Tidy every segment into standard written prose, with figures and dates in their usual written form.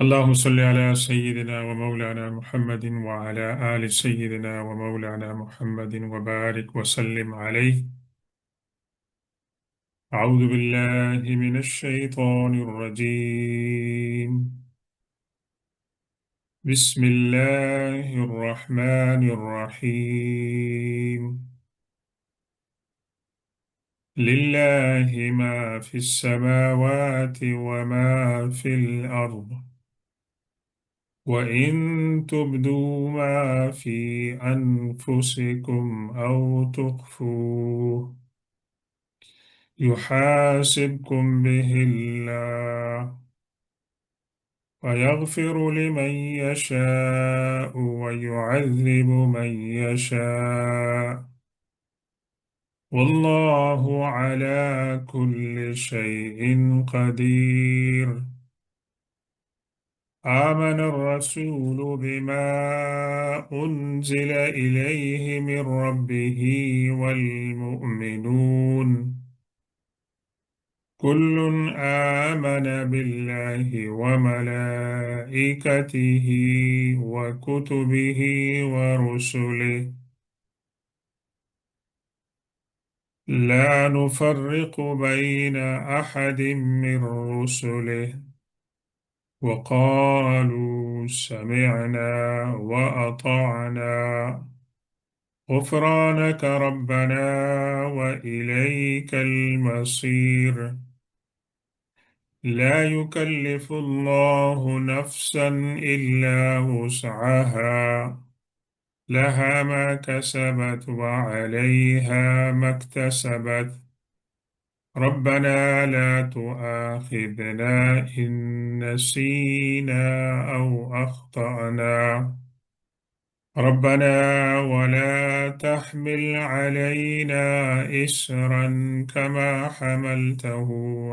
اللهم صل على سيدنا ومولانا محمد وعلى آل سيدنا ومولانا محمد وبارك وسلم عليه. أعوذ بالله من الشيطان الرجيم. بسم الله الرحمن الرحيم. لله ما في السماوات وما في الأرض، وإن تبدوا ما في أنفسكم أو تخفوه يحاسبكم به الله، ويغفر لمن يشاء ويعذب من يشاء، والله على كل شيء قدير. آمن الرسول بما أنزل إليه من ربه والمؤمنون كل آمن بالله وملائكته وكتبه ورسله لا نفرق بين أحد من رسله، وقالوا سمعنا وأطعنا غفرانك ربنا وإليك المصير. لا يكلف الله نفسا إلا وسعها، لها ما كسبت وعليها ما اكتسبت. ربنا لا تؤاخذنا إن نسينا أو أخطأنا، ربنا ولا تحمل علينا إسرا كما حملته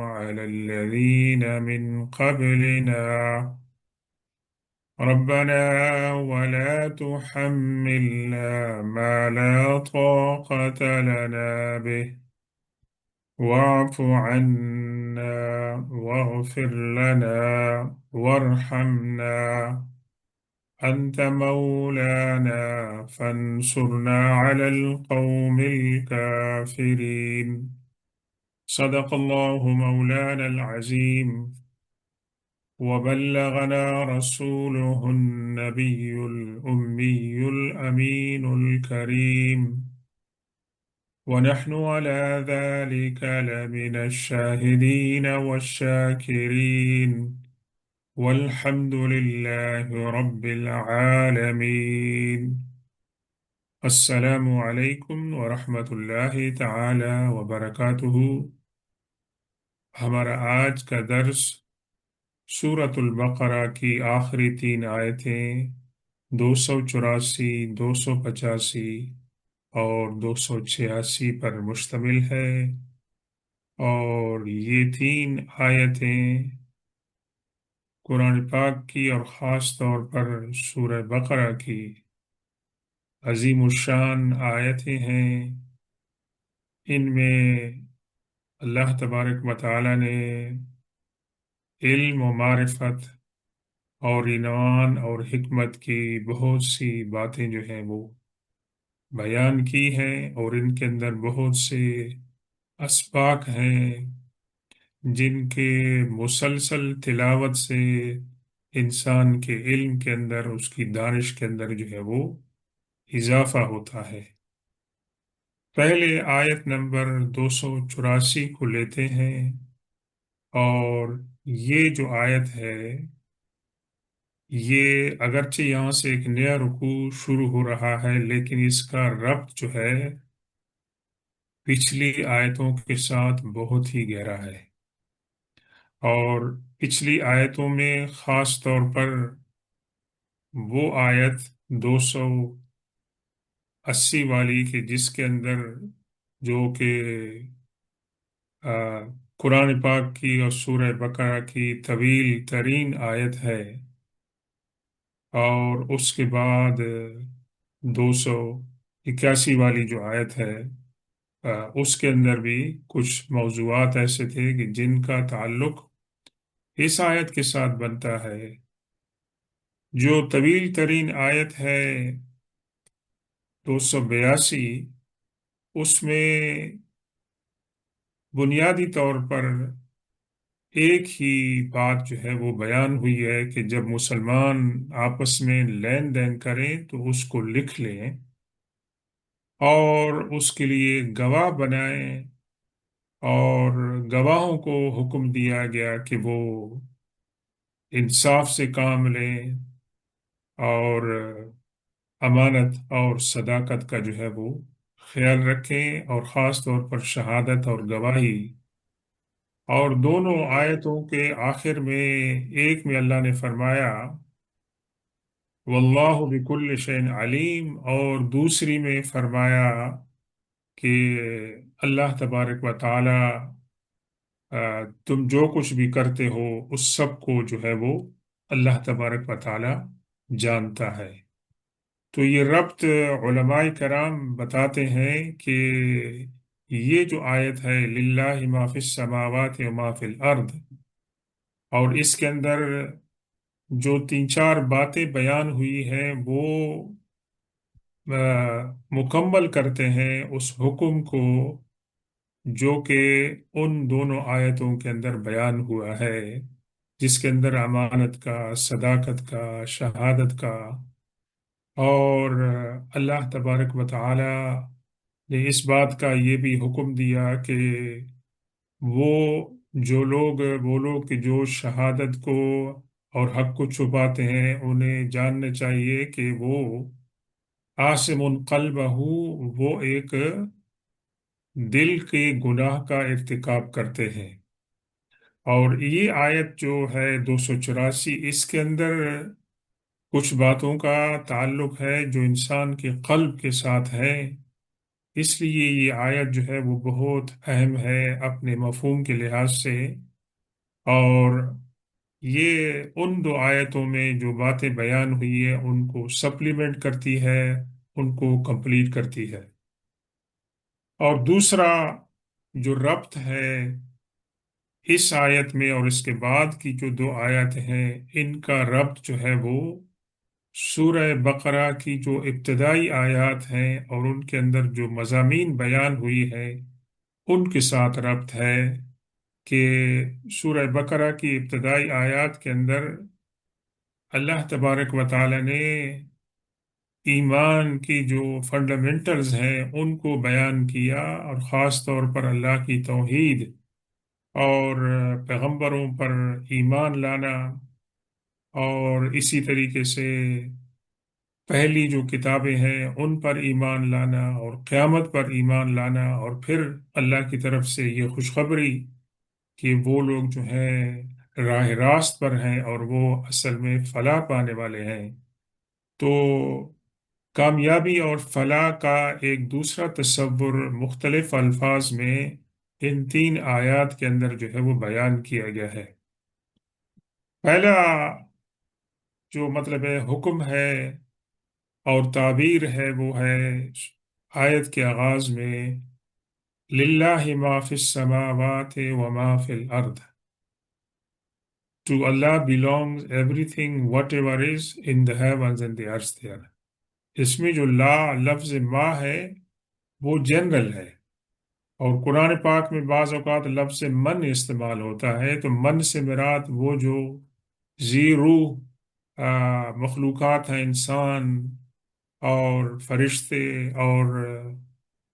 على الذين من قبلنا، ربنا ولا تحملنا ما لا طاقة لنا به، واعف عنا واغفر لنا وارحمنا، أنت مولانا فانصرنا على القوم الكافرين. صدق الله مولانا العظيم، وبلغنا رسوله النبي الأمي الأمين الكريم، ونحن على ذلك لمن الشاهدين والشاكرين، والحمد لله رب العالمين. السلام علیکم ورحمۃ اللہ تعالی وبرکاتہ۔ ہمارا آج کا درس سورۃ البقرہ کی آخری 3 آیتیں 284، 285 اور 286 پر مشتمل ہے، اور یہ 3 آیتیں قرآن پاک کی اور خاص طور پر سورہ بقرہ کی عظیم الشان آیتیں ہیں۔ ان میں اللہ تبارک و تعالی نے علم و معرفت اور عنوان اور حکمت کی بہت سی باتیں جو ہیں وہ بیان کی ہیں، اور ان کے اندر بہت سے اسباق ہیں جن کے مسلسل تلاوت سے انسان کے علم کے اندر، اس کی دانش کے اندر جو ہے وہ اضافہ ہوتا ہے۔ پہلے آیت نمبر 284 کو لیتے ہیں، اور یہ جو آیت ہے یہ اگرچہ یہاں سے ایک نیا رکوع شروع ہو رہا ہے، لیکن اس کا ربط جو ہے پچھلی آیتوں کے ساتھ بہت ہی گہرا ہے، اور پچھلی آیتوں میں خاص طور پر وہ آیت 280 والی کہ جس کے اندر جو کہ قرآن پاک کی اور سورہ بقرہ کی طویل ترین آیت ہے، اور اس کے بعد 281 والی جو آیت ہے اس کے اندر بھی کچھ موضوعات ایسے تھے کہ جن کا تعلق اس آیت کے ساتھ بنتا ہے، جو طویل ترین آیت ہے 282، اس میں بنیادی طور پر ایک ہی بات جو ہے وہ بیان ہوئی ہے کہ جب مسلمان آپس میں لین دین کریں تو اس کو لکھ لیں اور اس کے لیے گواہ بنائیں، اور گواہوں کو حکم دیا گیا کہ وہ انصاف سے کام لیں اور امانت اور صداقت کا جو ہے وہ خیال رکھیں، اور خاص طور پر شہادت اور گواہی۔ اور دونوں آیتوں کے آخر میں ایک میں اللہ نے فرمایا واللہ بکل شیء علیم، اور دوسری میں فرمایا کہ اللہ تبارک و تعالی تم جو کچھ بھی کرتے ہو اس سب کو جو ہے وہ اللہ تبارک و تعالی جانتا ہے۔ تو یہ ربط علماء کرام بتاتے ہیں کہ یہ جو آیت ہے للہ ما فی السماوات و ما فی الارض، اور اس کے اندر جو تین چار باتیں بیان ہوئی ہیں وہ مکمل کرتے ہیں اس حکم کو جو کہ ان دونوں آیتوں کے اندر بیان ہوا ہے، جس کے اندر امانت کا، صداقت کا، شہادت کا، اور اللہ تبارک و تعالی نے اس بات کا یہ بھی حکم دیا کہ وہ وہ لوگ کہ جو شہادت کو اور حق کو چھپاتے ہیں انہیں جاننا چاہیے کہ وہ عاصم قلبہ، وہ ایک دل کے گناہ کا ارتکاب کرتے ہیں۔ اور یہ آیت جو ہے 284، اس کے اندر کچھ باتوں کا تعلق ہے جو انسان کے قلب کے ساتھ ہے، اس لیے یہ آیت جو ہے وہ بہت اہم ہے اپنے مفہوم کے لحاظ سے، اور یہ ان دو آیتوں میں جو باتیں بیان ہوئی ہیں ان کو سپلیمنٹ کرتی ہے، ان کو کمپلیٹ کرتی ہے۔ اور دوسرا جو ربط ہے اس آیت میں اور اس کے بعد کی جو دو آیت ہیں، ان کا ربط جو ہے وہ سورہ بقرہ کی جو ابتدائی آیات ہیں اور ان کے اندر جو مضامین بیان ہوئی ہیں ان کے ساتھ ربط ہے، کہ سورہ بقرہ کی ابتدائی آیات کے اندر اللہ تبارک و تعالی نے ایمان کی جو فنڈامنٹلز ہیں ان کو بیان کیا، اور خاص طور پر اللہ کی توحید اور پیغمبروں پر ایمان لانا، اور اسی طریقے سے پہلی جو کتابیں ہیں ان پر ایمان لانا اور قیامت پر ایمان لانا، اور پھر اللہ کی طرف سے یہ خوشخبری کہ وہ لوگ جو ہیں راہ راست پر ہیں اور وہ اصل میں فلاح پانے والے ہیں۔ تو کامیابی اور فلاح کا ایک دوسرا تصور مختلف الفاظ میں ان تین آیات کے اندر جو ہے وہ بیان کیا گیا ہے۔ پہلا جو مطلب ہے حکم ہے اور تعبیر ہے وہ ہے آیت کے آغاز میں للہ ما فی السماوات و ما فی الارض، To Allah belongs everything whatever is in the heavens and the earth there۔ اس میں جو لا لفظ ما ہے وہ جنرل ہے، اور قرآن پاک میں بعض اوقات لفظ من استعمال ہوتا ہے، تو من سے مراد وہ جو ذی روح مخلوقات ہیں، انسان اور فرشتے اور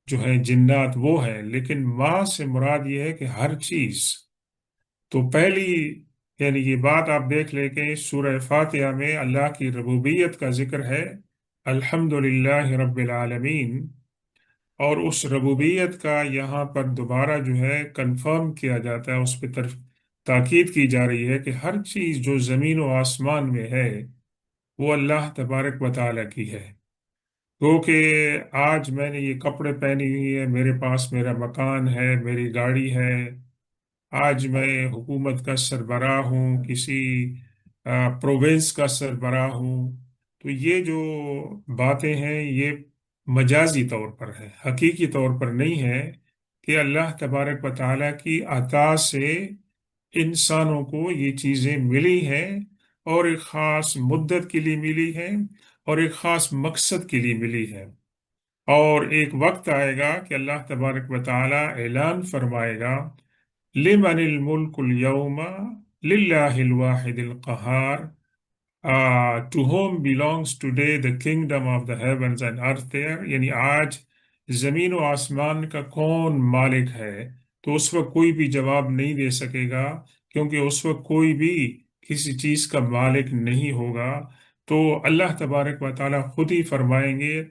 جو ہیں جنات وہ ہیں، لیکن ما سے مراد یہ ہے کہ ہر چیز۔ تو پہلی یعنی یہ بات آپ دیکھ لیں کہ سورہ فاتحہ میں اللہ کی ربوبیت کا ذکر ہے، الحمدللہ رب العالمین، اور اس ربوبیت کا یہاں پر دوبارہ جو ہے کنفرم کیا جاتا ہے، اس پہ طرف تاکید کی جا رہی ہے کہ ہر چیز جو زمین و آسمان میں ہے وہ اللہ تبارک و تعالیٰ کی ہے۔ کیونکہ آج میں نے یہ کپڑے پہنی ہوئی ہے، میرے پاس میرا مکان ہے، میری گاڑی ہے، آج میں حکومت کا سربراہ ہوں، کسی پروونس کا سربراہ ہوں، تو یہ جو باتیں ہیں یہ مجازی طور پر ہے، حقیقی طور پر نہیں ہے کہ اللہ تبارک و تعالیٰ کی عطا سے انسانوں کو یہ چیزیں ملی ہیں، اور ایک خاص مدت کے لیے ملی ہے اور ایک خاص مقصد کے لیے ملی ہے۔ اور ایک وقت آئے گا کہ اللہ تبارک و تعالی اعلان فرمائے گا، لمن الملک اليوم للہ الواحد القہار، to whom belongs today the kingdom of the heavens and earth there، یعنی آج زمین و آسمان کا کون مالک ہے؟ تو اس وقت کوئی بھی جواب نہیں دے سکے گا، کیونکہ اس وقت کوئی بھی کسی چیز کا مالک نہیں ہوگا۔ تو اللہ تبارک و تعالیٰ خود ہی فرمائیں گے،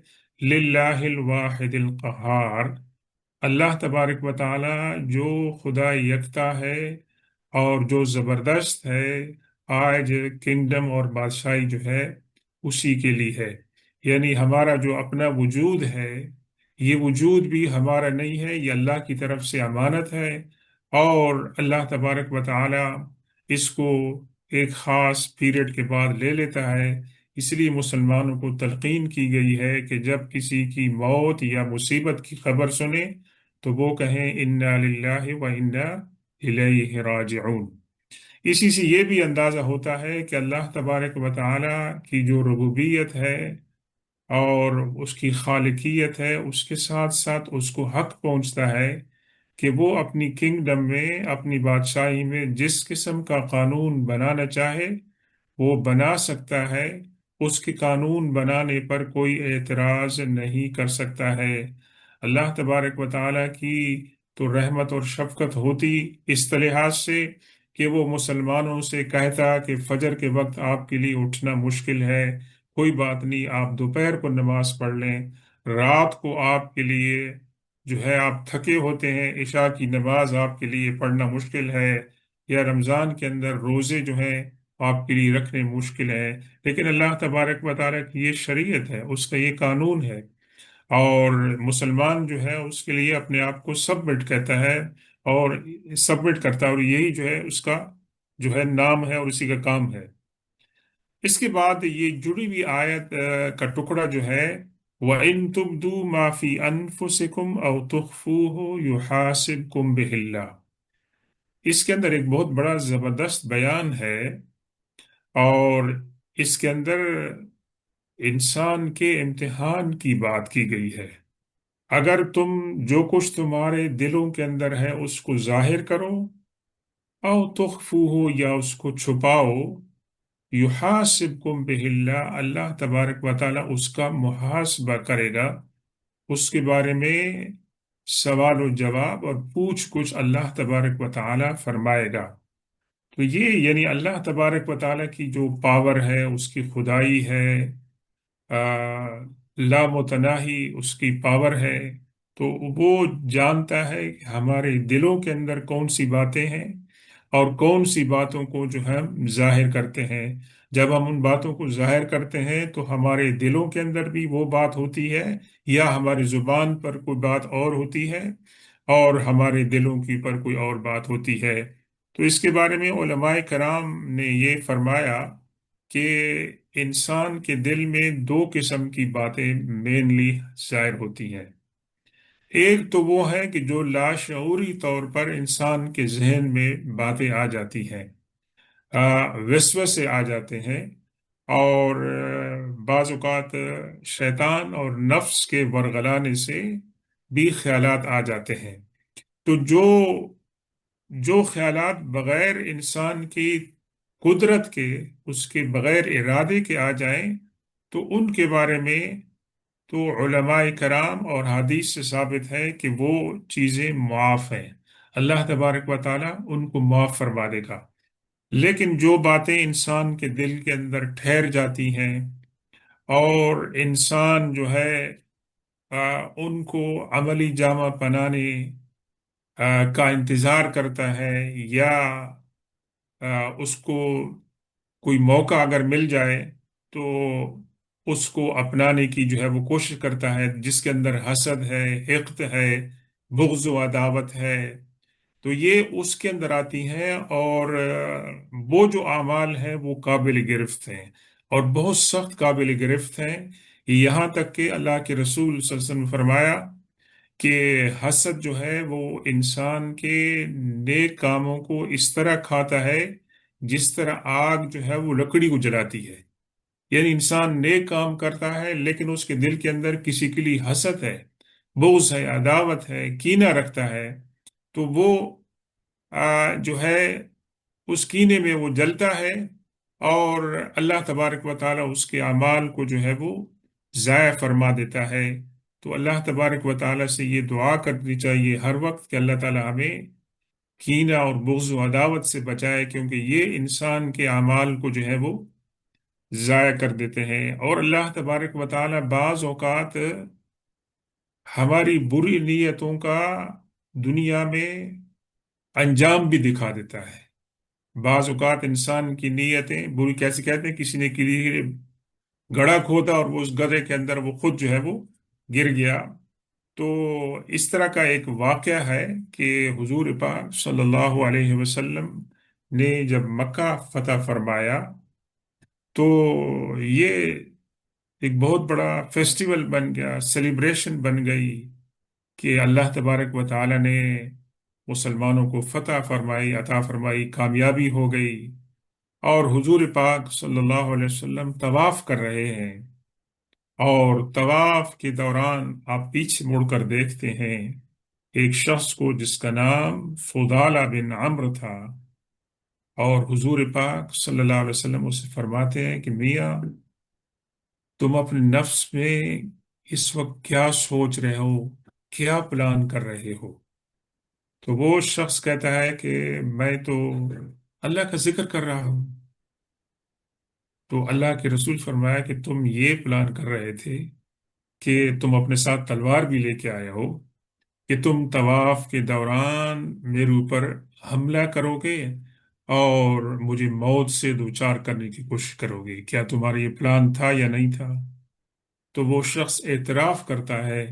للہ الواحد القہار، اللہ تبارک و تعالیٰ جو خدا یکتا ہے اور جو زبردست ہے، آج کنگڈم اور بادشاہی جو ہے اسی کے لیے ہے۔ یعنی ہمارا جو اپنا وجود ہے، یہ وجود بھی ہمارا نہیں ہے، یہ اللہ کی طرف سے امانت ہے، اور اللہ تبارک و تعالی اس کو ایک خاص پیریڈ کے بعد لے لیتا ہے۔ اس لیے مسلمانوں کو تلقین کی گئی ہے کہ جب کسی کی موت یا مصیبت کی خبر سنیں تو وہ کہیں انا للہ و انا الیہ راجعون۔ اسی سے یہ بھی اندازہ ہوتا ہے کہ اللہ تبارک و تعالی کی جو ربوبیت ہے اور اس کی خالقیت ہے، اس کے ساتھ ساتھ اس کو حق پہنچتا ہے کہ وہ اپنی کنگڈم میں، اپنی بادشاہی میں جس قسم کا قانون بنانا چاہے وہ بنا سکتا ہے۔ اس کے قانون بنانے پر کوئی اعتراض نہیں کر سکتا ہے۔ اللہ تبارک و تعالیٰ کی تو رحمت اور شفقت ہوتی اس لحاظ سے کہ وہ مسلمانوں سے کہتا کہ فجر کے وقت آپ کے لیے اٹھنا مشکل ہے، کوئی بات نہیں، آپ دوپہر کو نماز پڑھ لیں، رات کو آپ کے لیے جو ہے آپ تھکے ہوتے ہیں، عشاء کی نماز آپ کے لیے پڑھنا مشکل ہے، یا رمضان کے اندر روزے جو ہیں آپ کے لیے رکھنے مشکل ہے، لیکن اللہ تبارک و تعالیٰ کی یہ شریعت ہے، اس کا یہ قانون ہے، اور مسلمان جو ہے اس کے لیے اپنے آپ کو سبمٹ کہتا ہے اور سبمٹ کرتا ہے، اور یہی جو ہے اس کا جو ہے نام ہے اور اسی کا کام ہے۔ اس کے بعد یہ جڑی ہوئی آیت کا ٹکڑا جو ہے، وَإِن تُبْدُوا مَا فِي أَنفُسِكُمْ أَوْ تُخْفُوهُ يُحَاسِبْكُم بِهِ اللَّهُ، اس کے اندر ایک بہت بڑا زبردست بیان ہے، اور اس کے اندر انسان کے امتحان کی بات کی گئی ہے۔ اگر تم جو کچھ تمہارے دلوں کے اندر ہے اس کو ظاہر کرو، او تخفوہ یا اس کو چھپاؤ، یحاسبکم بہ اللہ، اللہ تبارک و تعالیٰ اس کا محاسبہ کرے گا، اس کے بارے میں سوال و جواب اور پوچھ گچھ اللہ تبارک و تعالیٰ فرمائے گا۔ تو یہ یعنی اللہ تبارک و تعالیٰ کی جو پاور ہے، اس کی خدائی ہے، لامتناہی اس کی پاور ہے، تو وہ جانتا ہے کہ ہمارے دلوں کے اندر کون سی باتیں ہیں اور کون سی باتوں کو جو ہم ظاہر کرتے ہیں۔ جب ہم ان باتوں کو ظاہر کرتے ہیں تو ہمارے دلوں کے اندر بھی وہ بات ہوتی ہے، یا ہماری زبان پر کوئی بات اور ہوتی ہے اور ہمارے دلوں کی پر کوئی اور بات ہوتی ہے۔ تو اس کے بارے میں علماء کرام نے یہ فرمایا کہ انسان کے دل میں دو قسم کی باتیں مینلی ظاہر ہوتی ہیں۔ ایک تو وہ ہے کہ جو لاشعوری طور پر انسان کے ذہن میں باتیں آ جاتی ہیں، وسوسے آ جاتے ہیں، اور بعض اوقات شیطان اور نفس کے ورغلانے سے بھی خیالات آ جاتے ہیں۔ تو جو خیالات بغیر انسان کی قدرت کے، اس کے بغیر ارادے کے آ جائیں، تو ان کے بارے میں تو علماء کرام اور حدیث سے ثابت ہے کہ وہ چیزیں معاف ہیں، اللہ تبارک و تعالیٰ ان کو معاف فرما دے گا۔ لیکن جو باتیں انسان کے دل کے اندر ٹھہر جاتی ہیں اور انسان جو ہے ان کو عملی جامہ پہنانے کا انتظار کرتا ہے، یا اس کو کوئی موقع اگر مل جائے تو اس کو اپنانے کی جو ہے وہ کوشش کرتا ہے، جس کے اندر حسد ہے، حقد ہے، بغض و عداوت ہے، تو یہ اس کے اندر آتی ہیں، اور وہ جو اعمال ہیں وہ قابل گرفت ہیں اور بہت سخت قابل گرفت ہیں۔ یہاں تک کہ اللہ کے رسول صلی اللہ علیہ وسلم نے فرمایا کہ حسد جو ہے وہ انسان کے نیک کاموں کو اس طرح کھاتا ہے جس طرح آگ جو ہے وہ لکڑی کو جلاتی ہے، یعنی انسان نیک کام کرتا ہے لیکن اس کے دل کے اندر کسی کے لیے حسد ہے، بغض ہے، عداوت ہے، کینہ رکھتا ہے، تو وہ جو ہے اس کینے میں وہ جلتا ہے، اور اللہ تبارک و تعالیٰ اس کے اعمال کو جو ہے وہ ضائع فرما دیتا ہے۔ تو اللہ تبارک و تعالیٰ سے یہ دعا کرنی چاہیے ہر وقت کہ اللہ تعالیٰ ہمیں کینہ اور بغض و عداوت سے بچائے، کیونکہ یہ انسان کے اعمال کو جو ہے وہ ضائع کر دیتے ہیں۔ اور اللہ تبارک و تعالیٰ بعض اوقات ہماری بری نیتوں کا دنیا میں انجام بھی دکھا دیتا ہے۔ بعض اوقات انسان کی نیتیں بری، کیسے کہتے ہیں، کسی نے کے لیے گڑھا کھودا اور وہ اس گدھے کے اندر وہ خود جو ہے وہ گر گیا۔ تو اس طرح کا ایک واقعہ ہے کہ حضور پاک صلی اللہ علیہ وسلم نے جب مکہ فتح فرمایا تو یہ ایک بہت بڑا فیسٹیول بن گیا، سیلیبریشن بن گئی کہ اللہ تبارک و تعالی نے مسلمانوں کو فتح فرمائی، عطا فرمائی، کامیابی ہو گئی۔ اور حضور پاک صلی اللہ علیہ وسلم طواف کر رہے ہیں، اور طواف کے دوران آپ پیچھے مڑ کر دیکھتے ہیں ایک شخص کو جس کا نام فضالہ بن عمرو تھا، اور حضور پاک صلی اللہ علیہ وسلم اسے فرماتے ہیں کہ میاں، تم اپنے نفس میں اس وقت کیا سوچ رہے ہو، کیا پلان کر رہے ہو؟ تو وہ شخص کہتا ہے کہ میں تو اللہ کا ذکر کر رہا ہوں۔ تو اللہ کے رسول فرمایا کہ تم یہ پلان کر رہے تھے کہ تم اپنے ساتھ تلوار بھی لے کے آئے ہو، کہ تم طواف کے دوران میرے اوپر حملہ کرو گے اور مجھے موت سے دوچار کرنے کی کوشش کرو گے، کیا تمہارا یہ پلان تھا یا نہیں تھا؟ تو وہ شخص اعتراف کرتا ہے،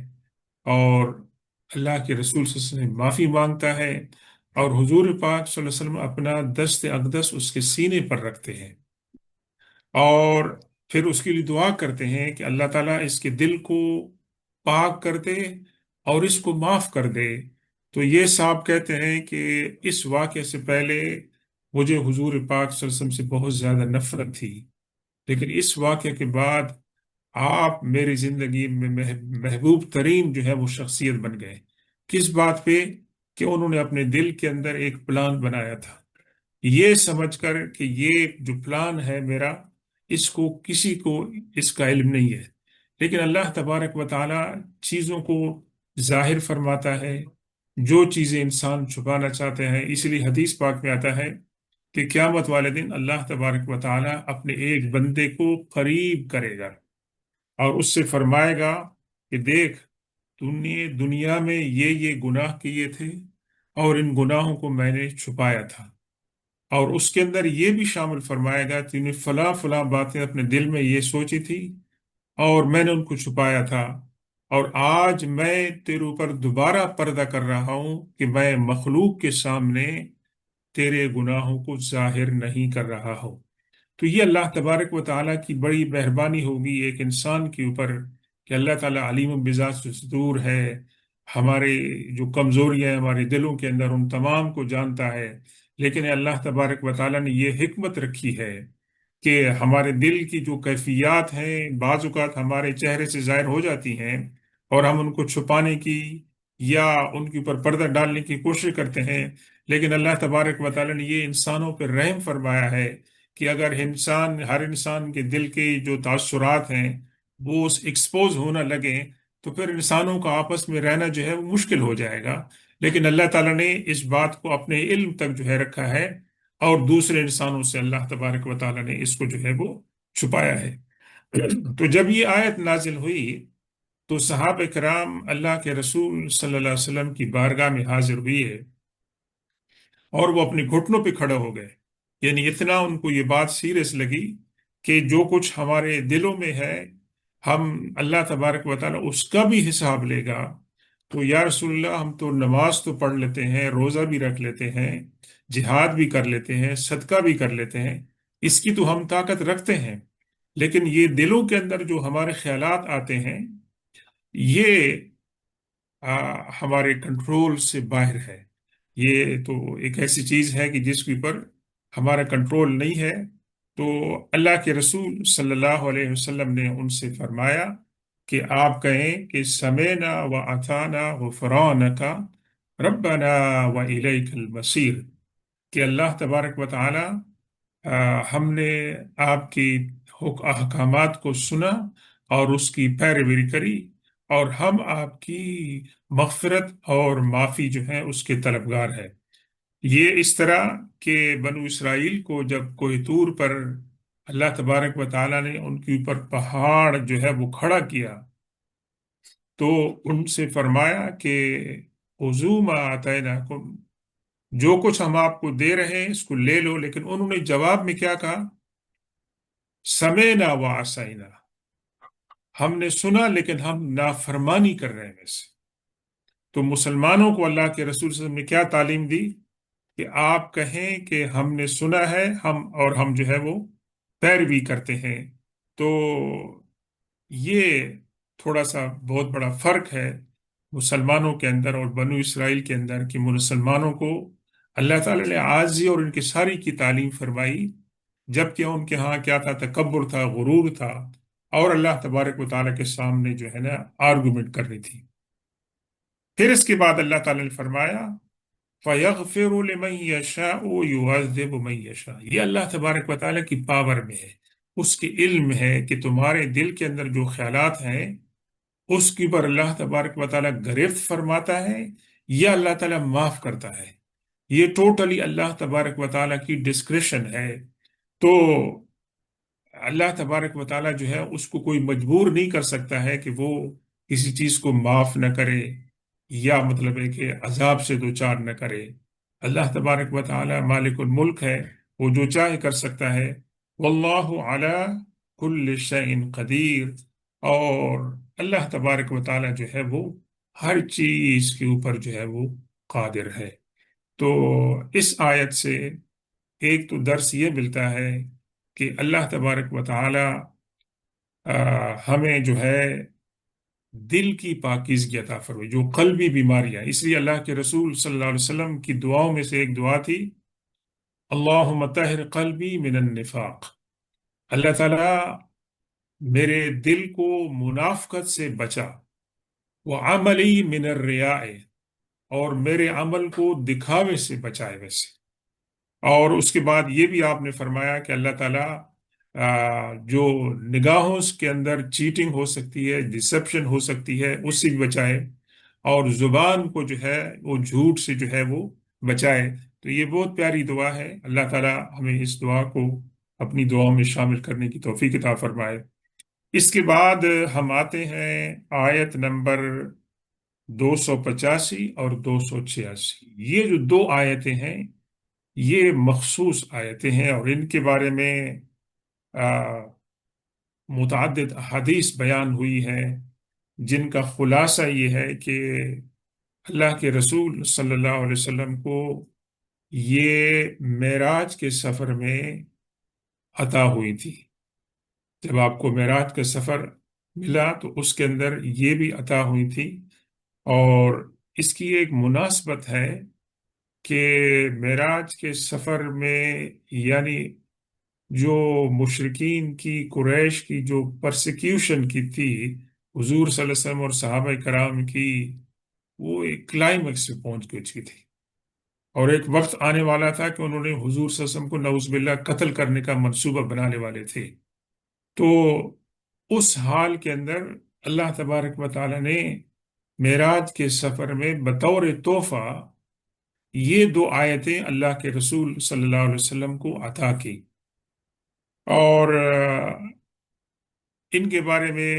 اور اللہ کے رسول صلی اللہ علیہ وسلم معافی مانگتا ہے، اور حضور پاک صلی اللہ علیہ وسلم اپنا دست اقدس اس کے سینے پر رکھتے ہیں، اور پھر اس کے لیے دعا کرتے ہیں کہ اللہ تعالیٰ اس کے دل کو پاک کر دے اور اس کو معاف کر دے۔ تو یہ صاحب کہتے ہیں کہ اس واقعے سے پہلے مجھے حضور پاک صلی اللہ علیہ وسلم سے بہت زیادہ نفرت تھی، لیکن اس واقعے کے بعد آپ میری زندگی میں محبوب ترین جو ہے وہ شخصیت بن گئے۔ کس بات پہ؟ کہ انہوں نے اپنے دل کے اندر ایک پلان بنایا تھا، یہ سمجھ کر کہ یہ جو پلان ہے میرا، اس کو کسی کو اس کا علم نہیں ہے، لیکن اللہ تبارک و تعالی چیزوں کو ظاہر فرماتا ہے، جو چیزیں انسان چھپانا چاہتے ہیں۔ اس لیے حدیث پاک میں آتا ہے کہ قیامت والے دن اللہ تبارک و تعالی اپنے ایک بندے کو قریب کرے گا اور اس سے فرمائے گا کہ دیکھ، تم نے دنیا میں یہ گناہ کیے تھے، اور ان گناہوں کو میں نے چھپایا تھا، اور اس کے اندر یہ بھی شامل فرمائے گا کہ نے فلاں فلاں باتیں اپنے دل میں یہ سوچی تھی اور میں نے ان کو چھپایا تھا، اور آج میں تیرے اوپر دوبارہ پردہ کر رہا ہوں کہ میں مخلوق کے سامنے تیرے گناہوں کو ظاہر نہیں کر رہا ہوں۔ تو یہ اللہ تبارک و تعالیٰ کی بڑی مہربانی ہوگی ایک انسان کے اوپر کہ اللہ تعالیٰ علیم بذات صدور ہے، ہمارے جو کمزوریاں ہیں ہمارے دلوں کے اندر ان تمام کو جانتا ہے، لیکن اللہ تبارک و تعالیٰ نے یہ حکمت رکھی ہے کہ ہمارے دل کی جو کیفیات ہیں بعض اوقات ہمارے چہرے سے ظاہر ہو جاتی ہیں، اور ہم ان کو چھپانے کی یا ان کے اوپر پردہ ڈالنے کی کوشش کرتے ہیں، لیکن اللہ تبارک و تعالیٰ نے یہ انسانوں پر رحم فرمایا ہے کہ اگر ہر انسان کے دل کے جو تاثرات ہیں وہ ایکسپوز ہونا لگیں تو پھر انسانوں کا آپس میں رہنا جو ہے وہ مشکل ہو جائے گا، لیکن اللہ تعالیٰ نے اس بات کو اپنے علم تک جو ہے رکھا ہے، اور دوسرے انسانوں سے اللہ تبارک و تعالیٰ نے اس کو جو ہے وہ چھپایا ہے۔ تو جب یہ آیت نازل ہوئی تو صحابہ کرام اللہ کے رسول صلی اللہ علیہ وسلم کی بارگاہ میں حاضر ہوئی ہے، اور وہ اپنے گھٹنوں پہ کھڑے ہو گئے، یعنی اتنا ان کو یہ بات سیریس لگی کہ جو کچھ ہمارے دلوں میں ہے ہم اللہ تبارک و تعالیٰ اس کا بھی حساب لے گا۔ تو یا رسول اللہ، ہم تو نماز تو پڑھ لیتے ہیں، روزہ بھی رکھ لیتے ہیں، جہاد بھی کر لیتے ہیں، صدقہ بھی کر لیتے ہیں، اس کی تو ہم طاقت رکھتے ہیں، لیکن یہ دلوں کے اندر جو ہمارے خیالات آتے ہیں یہ ہمارے کنٹرول سے باہر ہے۔ یہ تو ایک ایسی چیز ہے کہ جس کے اوپر ہمارا کنٹرول نہیں ہے۔ تو اللہ کے رسول صلی اللہ علیہ وسلم نے ان سے فرمایا کہ آپ کہیں کہ سمینا و اطعنا غفرانک ربنا و الیک المصیر، کہ اللہ تبارک و تعالی ہم نے آپ کی احکامات کو سنا اور اس کی پیروی کری، اور ہم آپ کی مغفرت اور معافی جو ہے اس کے طلبگار ہے۔ یہ اس طرح کہ بنو اسرائیل کو جب کوہ طور پر اللہ تبارک و تعالیٰ نے ان کے اوپر پہاڑ جو ہے وہ کھڑا کیا، تو ان سے فرمایا کہ خذوا ما آتیناکم، جو کچھ ہم آپ کو دے رہے ہیں اس کو لے لو، لیکن انہوں نے جواب میں کیا کہا؟ سمینا و عصینا، ہم نے سنا لیکن ہم نافرمانی کر رہے ہیں ویسے۔ تو مسلمانوں کو اللہ کے رسول صلی اللہ علیہ وسلم نے کیا تعلیم دی کہ آپ کہیں کہ ہم نے سنا ہے، ہم جو ہے وہ پیروی کرتے ہیں۔ تو یہ تھوڑا سا بہت بڑا فرق ہے مسلمانوں کے اندر اور بنو اسرائیل کے اندر، کہ مسلمانوں کو اللہ تعالیٰ نے عاجزی اور ان کی ساری کی تعلیم فرمائی، جبکہ ان کے ہاں کیا تھا؟ تکبر تھا، غرور تھا، اور اللہ تبارک و تعالیٰ کے سامنے جو ہے نا آرگومنٹ کرنی تھی۔ پھر اس کے بعد اللہ تعالیٰ نے فرمایا فَيَغْفِرُ لِمَن يَشَاءُ وَيُعَذِّبُ مَن يَشَاءُ، یہ اللہ تبارک و تعالیٰ کی پاور میں ہے، اس کے علم ہے کہ تمہارے دل کے اندر جو خیالات ہیں اس کے اوپر اللہ تبارک و تعالیٰ گرفت فرماتا ہے یا اللہ تعالیٰ معاف کرتا ہے۔ یہ ٹوٹلی اللہ تبارک و تعالیٰ کی ڈسکریشن ہے۔ تو اللہ تبارک و تعالیٰ جو ہے اس کو کوئی مجبور نہیں کر سکتا ہے کہ وہ کسی چیز کو معاف نہ کرے، یا مطلب ہے کہ عذاب سے دوچار نہ کرے۔ اللہ تبارک و تعالیٰ مالک الملک ہے، وہ جو چاہے کر سکتا ہے۔ واللہ علی کل شیء قدیر، اور اللہ تبارک و تعالیٰ جو ہے وہ ہر چیز کے اوپر جو ہے وہ قادر ہے۔ تو اس آیت سے ایک تو درس یہ ملتا ہے کہ اللہ تبارک و تعالی ہمیں جو ہے دل کی پاکیزگی عطا فرمائے، جو قلبی بیماریاں، اس لیے اللہ کے رسول صلی اللہ علیہ وسلم کی دعاؤں میں سے ایک دعا تھی اللہم طہر قلبی من النفاق، اللہ تعالیٰ میرے دل کو منافقت سے بچا، وعملی من الریاء، اور میرے عمل کو دکھاوے سے بچائے ویسے۔ اور اس کے بعد یہ بھی آپ نے فرمایا کہ اللہ تعالیٰ جو نگاہوں کے اندر چیٹنگ ہو سکتی ہے، ڈسپشن ہو سکتی ہے، اس سے بھی بچائے، اور زبان کو جو ہے وہ جھوٹ سے جو ہے وہ بچائے۔ تو یہ بہت پیاری دعا ہے، اللہ تعالیٰ ہمیں اس دعا کو اپنی دعاؤں میں شامل کرنے کی توفیق عطا فرمائے۔ اس کے بعد ہم آتے ہیں آیت نمبر 285 اور 286۔ یہ جو دو آیتیں ہیں یہ مخصوص آیتیں ہیں، اور ان کے بارے میں متعدد احادیث بیان ہوئی ہیں، جن کا خلاصہ یہ ہے کہ اللہ کے رسول صلی اللہ علیہ وسلم کو یہ معراج کے سفر میں عطا ہوئی تھی۔ جب آپ کو معراج کا سفر ملا تو اس کے اندر یہ بھی عطا ہوئی تھی، اور اس کی ایک مناسبت ہے کہ معراج کے سفر میں یعنی جو مشرکین کی، قریش کی جو پرسیکیوشن کی تھی حضور صلی اللہ علیہ وسلم اور صحابہ کرام کی، وہ ایک کلائمیکس سے پہنچ گئی تھی، اور ایک وقت آنے والا تھا کہ انہوں نے حضور صلی اللہ علیہ وسلم کو نعوذ باللہ قتل کرنے کا منصوبہ بنانے والے تھے۔ تو اس حال کے اندر اللہ تبارک و تعالی نے معراج کے سفر میں بطور تحفہ یہ دو آیتیں اللہ کے رسول صلی اللہ علیہ وسلم کو عطا کی، اور ان کے بارے میں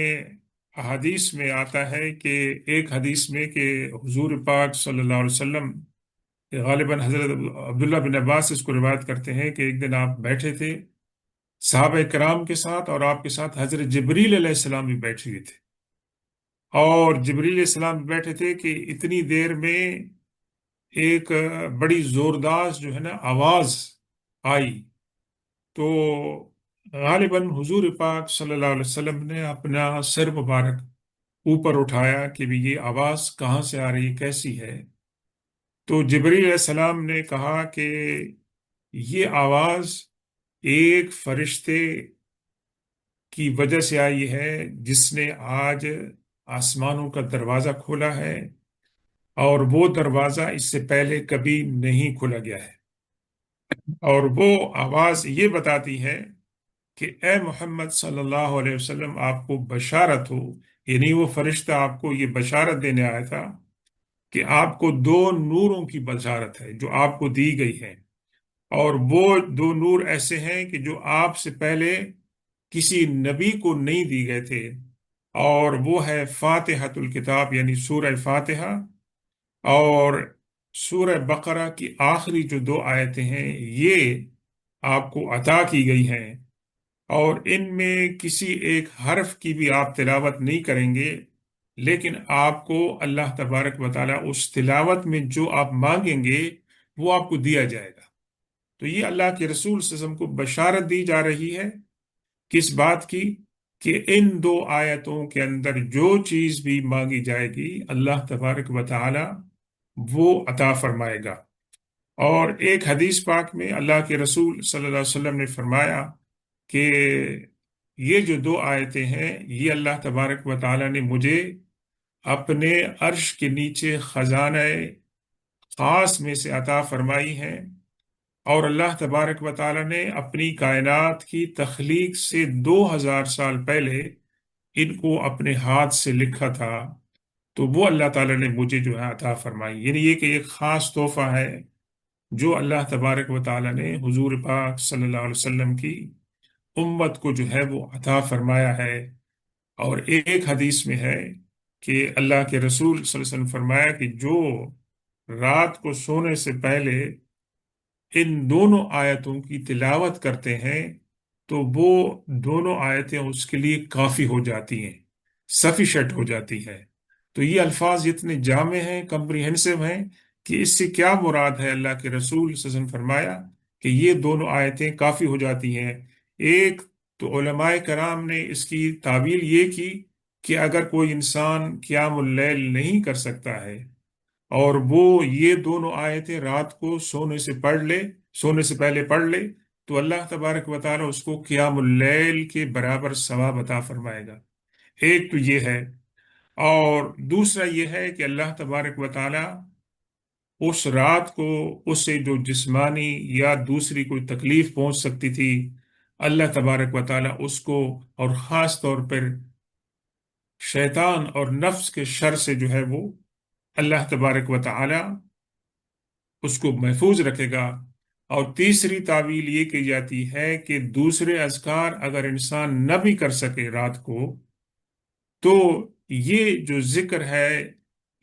حدیث میں آتا ہے کہ ایک حدیث میں کہ حضور پاک صلی اللہ علیہ وسلم، غالباً حضرت عبداللہ بن عباس اس کو روایت کرتے ہیں کہ ایک دن آپ بیٹھے تھے صحابہ کرام کے ساتھ، اور آپ کے ساتھ حضرت جبریل علیہ السلام بھی بیٹھے ہوئے تھے، اور جبریل علیہ السلام بھی بیٹھے تھے کہ اتنی دیر میں ایک بڑی زوردار جو ہے نا آواز آئی، تو غالباً حضور پاک صلی اللہ علیہ وسلم نے اپنا سر مبارک اوپر اٹھایا کہ بھی یہ آواز کہاں سے آ رہی ہے، کیسی ہے؟ تو جبریل علیہ السلام نے کہا کہ یہ آواز ایک فرشتے کی وجہ سے آئی ہے جس نے آج آسمانوں کا دروازہ کھولا ہے، اور وہ دروازہ اس سے پہلے کبھی نہیں کھولا گیا ہے۔ اور وہ آواز یہ بتاتی ہے کہ اے محمد صلی اللہ علیہ وسلم، آپ کو بشارت ہو، یعنی وہ فرشتہ آپ کو یہ بشارت دینے آیا تھا کہ آپ کو دو نوروں کی بشارت ہے جو آپ کو دی گئی ہے، اور وہ دو نور ایسے ہیں کہ جو آپ سے پہلے کسی نبی کو نہیں دی گئے تھے، اور وہ ہے فاتحۃ الکتاب یعنی سورہ فاتحہ، اور سورہ بقرہ کی آخری جو دو آیتیں ہیں یہ آپ کو عطا کی گئی ہیں، اور ان میں کسی ایک حرف کی بھی آپ تلاوت نہیں کریں گے، لیکن آپ کو اللہ تبارک و تعالیٰ اس تلاوت میں جو آپ مانگیں گے وہ آپ کو دیا جائے گا۔ تو یہ اللہ کے رسول صلی اللہ علیہ وسلم کو بشارت دی جا رہی ہے، کس بات کی؟ کہ ان دو آیتوں کے اندر جو چیز بھی مانگی جائے گی اللہ تبارک و تعالیٰ وہ عطا فرمائے گا۔ اور ایک حدیث پاک میں اللہ کے رسول صلی اللہ علیہ وسلم نے فرمایا کہ یہ جو دو آیتیں ہیں یہ اللہ تبارک و تعالیٰ نے مجھے اپنے عرش کے نیچے خزانہ خاص میں سے عطا فرمائی ہیں، اور اللہ تبارک و تعالیٰ نے اپنی کائنات کی تخلیق سے 2000 سال پہلے ان کو اپنے ہاتھ سے لکھا تھا، تو وہ اللہ تعالیٰ نے مجھے جو ہے عطا فرمائی، یعنی یہ کہ ایک خاص تحفہ ہے جو اللہ تبارک و تعالیٰ نے حضور پاک صلی اللہ علیہ وسلم کی امت کو جو ہے وہ عطا فرمایا ہے۔ اور ایک حدیث میں ہے کہ اللہ کے رسول صلی اللہ علیہ وسلم فرمایا کہ جو رات کو سونے سے پہلے ان دونوں آیتوں کی تلاوت کرتے ہیں تو وہ دونوں آیتیں اس کے لیے کافی ہو جاتی ہیں، سفیشٹ ہو جاتی ہے۔ تو یہ الفاظ اتنے جامع ہیں، کمپریہنسو ہیں، کہ اس سے کیا مراد ہے؟ اللہ کے رسول صلی اللہ علیہ وسلم فرمایا کہ یہ دونوں آیتیں کافی ہو جاتی ہیں۔ ایک تو علماء کرام نے اس کی تعبیر یہ کی کہ اگر کوئی انسان قیام اللیل نہیں کر سکتا ہے اور وہ یہ دونوں آیتیں رات کو سونے سے پڑھ لے، سونے سے پہلے پڑھ لے، تو اللہ تبارک و تعالیٰ اس کو قیام اللیل کے برابر ثواب عطا فرمائے گا۔ ایک تو یہ ہے، اور دوسرا یہ ہے کہ اللہ تبارک و تعالیٰ اس رات کو اسے جو جسمانی یا دوسری کوئی تکلیف پہنچ سکتی تھی، اللہ تبارک و تعالیٰ اس کو، اور خاص طور پر شیطان اور نفس کے شر سے جو ہے وہ اللہ تبارک و تعالیٰ اس کو محفوظ رکھے گا۔ اور تیسری تعویل یہ کی جاتی ہے کہ دوسرے اذکار اگر انسان نہ بھی کر سکے رات کو، تو یہ جو ذکر ہے،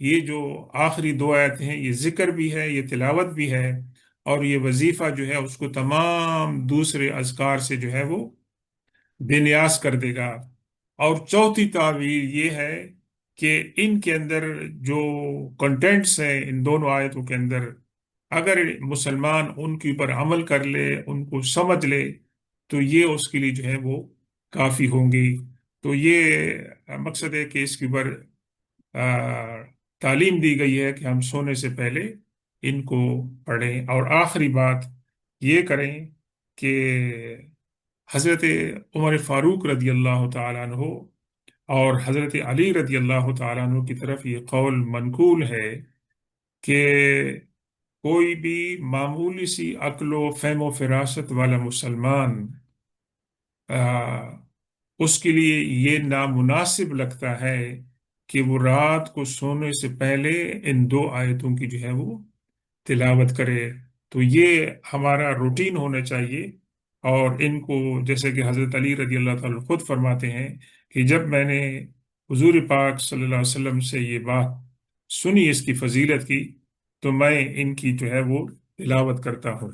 یہ جو آخری دو آیتیں ہیں، یہ ذکر بھی ہے، یہ تلاوت بھی ہے، اور یہ وظیفہ جو ہے اس کو تمام دوسرے اذکار سے جو ہے وہ بے نیاز کر دے گا۔ اور چوتھی تعبیر یہ ہے کہ ان کے اندر جو کنٹینٹس ہیں ان دونوں آیتوں کے اندر، اگر مسلمان ان کے اوپر عمل کر لے، ان کو سمجھ لے، تو یہ اس کے لیے جو ہے وہ کافی ہوں گی۔ تو یہ مقصد ہے کہ اس کے اوپر تعلیم دی گئی ہے کہ ہم سونے سے پہلے ان کو پڑھیں۔ اور آخری بات یہ کریں کہ حضرت عمر فاروق رضی اللہ تعالیٰ عنہ اور حضرت علی رضی اللہ تعالیٰ عنہ کی طرف یہ قول منقول ہے کہ کوئی بھی معمولی سی عقل و فہم و فراست والا مسلمان اس کے لیے یہ نامناسب لگتا ہے کہ وہ رات کو سونے سے پہلے ان دو آیتوں کی جو ہے وہ تلاوت کرے۔ تو یہ ہمارا روٹین ہونا چاہیے، اور ان کو جیسے کہ حضرت علی رضی اللہ تعالیٰ خود فرماتے ہیں کہ جب میں نے حضور پاک صلی اللہ علیہ وسلم سے یہ بات سنی اس کی فضیلت کی، تو میں ان کی جو ہے وہ تلاوت کرتا ہوں۔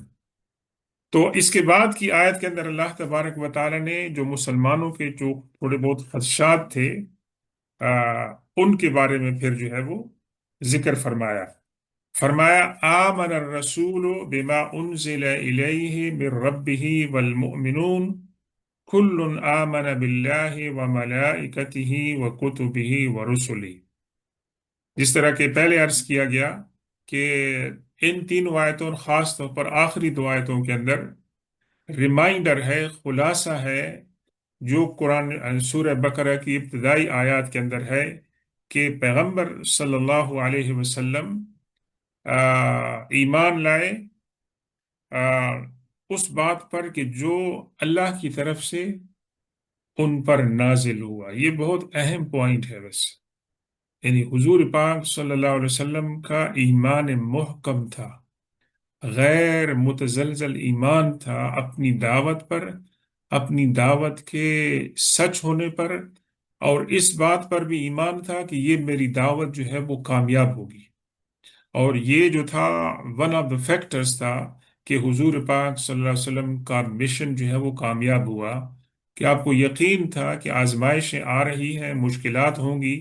تو اس کے بعد کی آیت کے اندر اللہ تبارک و تعالیٰ نے جو مسلمانوں کے جو تھوڑے بہت خدشات تھے ان کے بارے میں پھر جو ہے وہ ذکر فرمایا۔ فرمایا آمن الرسول بما انزل الیہ من ربہ والمؤمنون کل آمن باللہ وملائکتہ وکتبہ ورسلہ۔ جس طرح کہ پہلے عرض کیا گیا کہ ان تینوں آیتوں اور خاص طور پر آخری دو آیتوں کے اندر ریمائنڈر ہے، خلاصہ ہے، جو قرآن سورہ بقرہ کی ابتدائی آیات کے اندر ہے کہ پیغمبر صلی اللہ علیہ وسلم ایمان لائے اس بات پر کہ جو اللہ کی طرف سے ان پر نازل ہوا۔ یہ بہت اہم پوائنٹ ہے بس، یعنی حضور پاک صلی اللہ علیہ وسلم کا ایمان محکم تھا، غیر متزلزل ایمان تھا اپنی دعوت پر، اپنی دعوت کے سچ ہونے پر، اور اس بات پر بھی ایمان تھا کہ یہ میری دعوت جو ہے وہ کامیاب ہوگی۔ اور یہ جو تھا ون آف دا فیکٹرز تھا کہ حضور پاک صلی اللہ علیہ وسلم کا مشن جو ہے وہ کامیاب ہوا، کہ آپ کو یقین تھا کہ آزمائشیں آ رہی ہیں، مشکلات ہوں گی،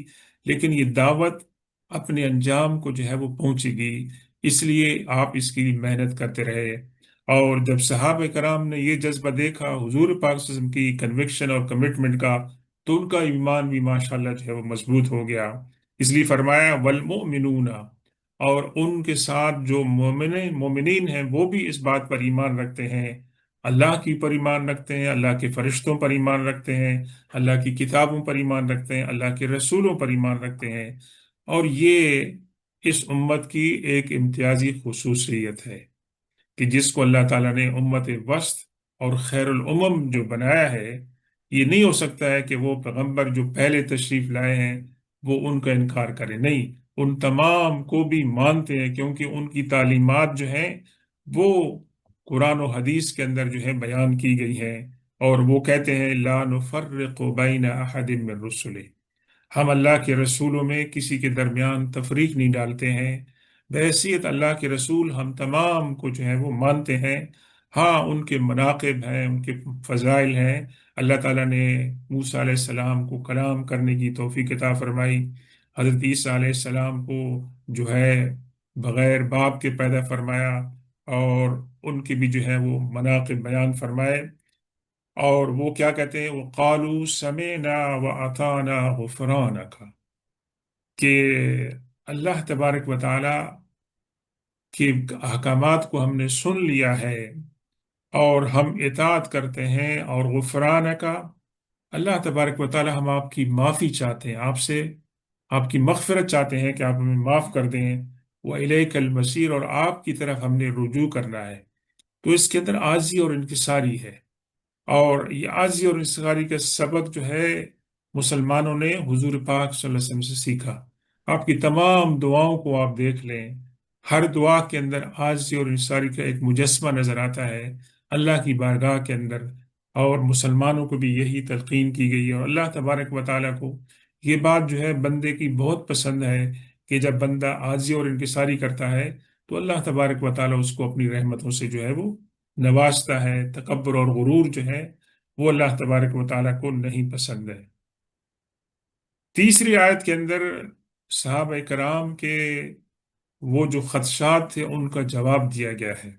لیکن یہ دعوت اپنے انجام کو جو ہے وہ پہنچے گی، اس لیے آپ اس کی محنت کرتے رہے۔ اور جب صحابہ کرام نے یہ جذبہ دیکھا حضور پاک صلی اللہ علیہ وسلم کی کنوکشن اور کمٹمنٹ کا، تو ان کا ایمان بھی ماشاءاللہ جو ہے وہ مضبوط ہو گیا۔ اس لیے فرمایا والمؤمنون، اور ان کے ساتھ جو مومنین ہیں وہ بھی اس بات پر ایمان رکھتے ہیں، اللہ کی پر ایمان رکھتے ہیں، اللہ کے فرشتوں پر ایمان رکھتے ہیں، اللہ کی کتابوں پر ایمان رکھتے ہیں، اللہ کے رسولوں پر ایمان رکھتے ہیں۔ اور یہ اس امت کی ایک امتیازی خصوصیت ہے کہ جس کو اللہ تعالیٰ نے امت وسط اور خیر الامم جو بنایا ہے، یہ نہیں ہو سکتا ہے کہ وہ پیغمبر جو پہلے تشریف لائے ہیں وہ ان کا انکار کرے، نہیں، ان تمام کو بھی مانتے ہیں، کیونکہ ان کی تعلیمات جو ہیں وہ قرآن و حدیث کے اندر جو ہے بیان کی گئی ہیں، اور وہ کہتے ہیں لا نفرق بین احد من رسلہ، ہم اللہ کے رسولوں میں کسی کے درمیان تفریق نہیں ڈالتے ہیں، بحیثیت اللہ کے رسول ہم تمام کو جو ہے وہ مانتے ہیں۔ ہاں، ان کے مناقب ہیں، ان کے فضائل ہیں، اللہ تعالیٰ نے موسیٰ علیہ السلام کو کلام کرنے کی توفیق عطا فرمائی، حضرت عیسیٰ علیہ السلام کو جو ہے بغیر باپ کے پیدا فرمایا، اور ان کے بھی جو ہے وہ مناقب بیان فرمائے۔ اور وہ کیا کہتے ہیں، وہ قالوا سمعنا واطعنا غفرانک، کہ اللہ تبارک و تعالی کے احکامات کو ہم نے سن لیا ہے اور ہم اطاعت کرتے ہیں، اور غفرانک، اللہ تبارک و تعالی ہم آپ کی معافی چاہتے ہیں، آپ سے آپ کی مغفرت چاہتے ہیں کہ آپ ہمیں معاف کر دیں، وَإِلَيْكَ الْمَصِيرُ، اور آپ کی طرف ہم نے رجوع کرنا ہے۔ تو اس کے اندر عاجزی اور انکساری ہے، اور یہ عاجزی اور انکساری کا سبق جو ہے مسلمانوں نے حضور پاک صلی اللہ علیہ وسلم سے سیکھا۔ آپ کی تمام دعاؤں کو آپ دیکھ لیں، ہر دعا کے اندر عاجزی اور انکساری کا ایک مجسمہ نظر آتا ہے اللہ کی بارگاہ کے اندر، اور مسلمانوں کو بھی یہی تلقین کی گئی ہے۔ اور اللہ تبارک و تعالیٰ کو یہ بات جو ہے بندے کی بہت پسند ہے کہ جب بندہ عاجزی اور انکساری کرتا ہے تو اللہ تبارک و تعالیٰ اس کو اپنی رحمتوں سے جو ہے وہ نوازتا ہے۔ تکبر اور غرور جو ہے وہ اللہ تبارک و تعالیٰ کو نہیں پسند ہے۔ تیسری آیت کے اندر صحابہ کرام کے وہ جو خدشات تھے ان کا جواب دیا گیا ہے،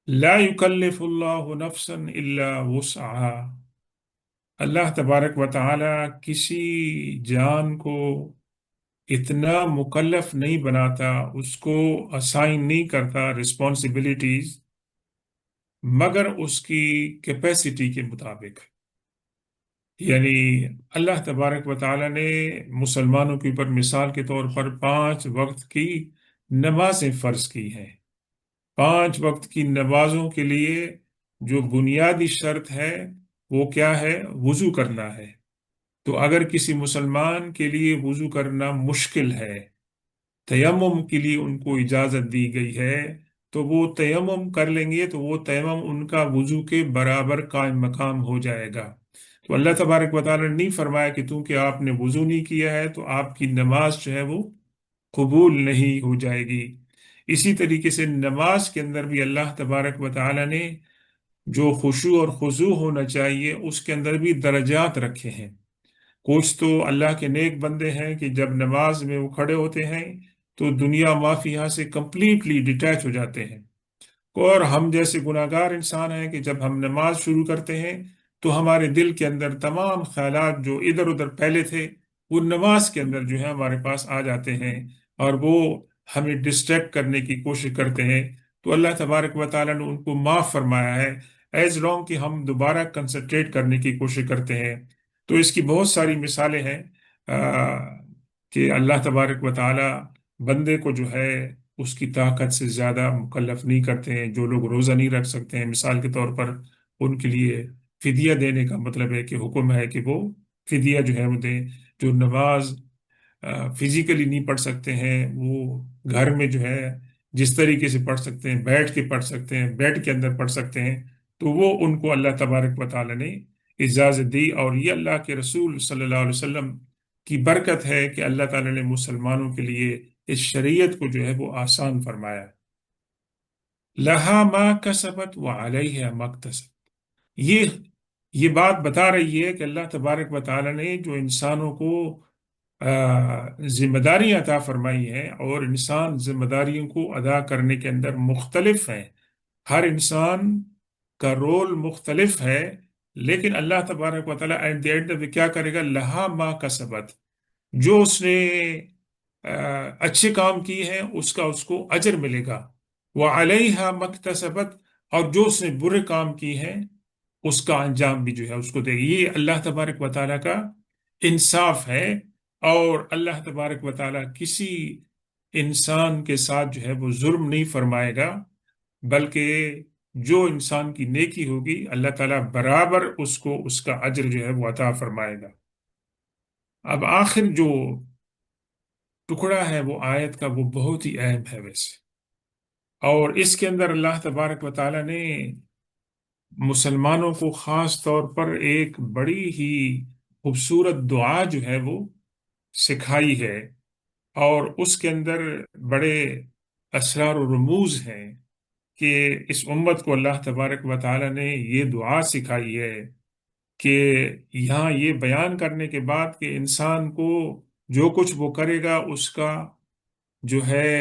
لا یکلف اللہ نفسا الا وسعها، اللہ تبارک و تعالیٰ کسی جان کو اتنا مکلف نہیں بناتا، اس کو اسائن نہیں کرتا رسپانسبلٹیز، مگر اس کی کیپیسٹی کے مطابق۔ یعنی اللہ تبارک و تعالیٰ نے مسلمانوں کے اوپر مثال کے طور پر 5 وقت کی نمازیں فرض کی ہیں۔ 5 وقت کی نمازوں کے لیے جو بنیادی شرط ہے وہ کیا ہے؟ وضو کرنا ہے۔ تو اگر کسی مسلمان کے لیے وضو کرنا مشکل ہے، تیمم کے لیے ان کو اجازت دی گئی ہے، تو وہ تیمم کر لیں گے تو وہ تیمم ان کا وضو کے برابر قائم مقام ہو جائے گا۔ تو اللہ تبارک و تعالیٰ نے نہیں فرمایا کہ کیونکہ آپ نے وضو نہیں کیا ہے تو آپ کی نماز جو ہے وہ قبول نہیں ہو جائے گی۔ اسی طریقے سے نماز کے اندر بھی اللہ تبارک و تعالیٰ نے جو خشوع اور خضوع ہونا چاہیے اس کے اندر بھی درجات رکھے ہیں۔ کچھ تو اللہ کے نیک بندے ہیں کہ جب نماز میں وہ کھڑے ہوتے ہیں تو دنیا معافیہ سے کمپلیٹلی ڈیٹیچ ہو جاتے ہیں، اور ہم جیسے گناہ گار انسان ہیں کہ جب ہم نماز شروع کرتے ہیں تو ہمارے دل کے اندر تمام خیالات جو ادھر ادھر پھیلے تھے وہ نماز کے اندر جو ہے ہمارے پاس آ جاتے ہیں، اور وہ ہمیں ڈسٹریکٹ کرنے کی کوشش کرتے ہیں، تو اللہ تبارک و تعالیٰ نے ان کو معاف فرمایا ہے، ایز لانگ کہ ہم دوبارہ کنسنٹریٹ کرنے کی کوشش کرتے ہیں۔ تو اس کی بہت ساری مثالیں ہیں، کہ اللہ تبارک و تعالیٰ بندے کو جو ہے اس کی طاقت سے زیادہ مکلف نہیں کرتے ہیں۔ جو لوگ روزہ نہیں رکھ سکتے ہیں، مثال کے طور پر ان کے لیے فدیہ دینے کا مطلب ہے کہ حکم ہے کہ وہ فدیہ جو ہے وہ دیں۔ جو نماز فزیکلی نہیں پڑھ سکتے ہیں، وہ گھر میں جو ہے جس طریقے سے پڑھ سکتے ہیں، بیٹھ کے پڑھ سکتے ہیں، بیڈ کے اندر پڑھ سکتے ہیں، تو وہ ان کو اللہ تبارک و تعالی نے اجازت دی۔ اور یہ اللہ کے رسول صلی اللہ علیہ وسلم کی برکت ہے کہ اللہ تعالی نے مسلمانوں کے لیے اس شریعت کو جو ہے وہ آسان فرمایا۔ لہا ما کسبت وعلیہا ما اکتسبت، یہ بات بتا رہی ہے کہ اللہ تبارک و تعالی نے جو انسانوں کو ذمہ داریاں عطا فرمائی ہیں، اور انسان ذمہ داریوں کو ادا کرنے کے اندر مختلف ہیں، ہر انسان کا رول مختلف ہے، لیکن اللہ تبارک و تعالیٰ ایٹ دی اینڈ میں کیا کرے گا؟ لہا ما کسبت، جو اس نے اچھے کام کی ہیں اس کو اجر ملے گا، وعلیہا ما اکتسبت، اور جو اس نے برے کام کی ہیں اس کا انجام بھی جو ہے اس کو دے گی۔ یہ اللہ تبارک و تعالیٰ کا انصاف ہے، اور اللہ تبارک و تعالیٰ کسی انسان کے ساتھ جو ہے وہ ظلم نہیں فرمائے گا، بلکہ جو انسان کی نیکی ہوگی اللہ تعالیٰ برابر اس کو اس کا اجر جو ہے وہ عطا فرمائے گا۔ اب آخر جو ٹکڑا ہے وہ آیت کا، وہ بہت ہی اہم ہے ویسے، اور اس کے اندر اللہ تبارک و تعالیٰ نے مسلمانوں کو خاص طور پر ایک بڑی ہی خوبصورت دعا جو ہے وہ سکھائی ہے، اور اس کے اندر بڑے اسرار و رموز ہیں کہ اس امت کو اللہ تبارک و تعالی نے یہ دعا سکھائی ہے کہ یہاں یہ بیان کرنے کے بعد کہ انسان کو جو کچھ وہ کرے گا اس کا جو ہے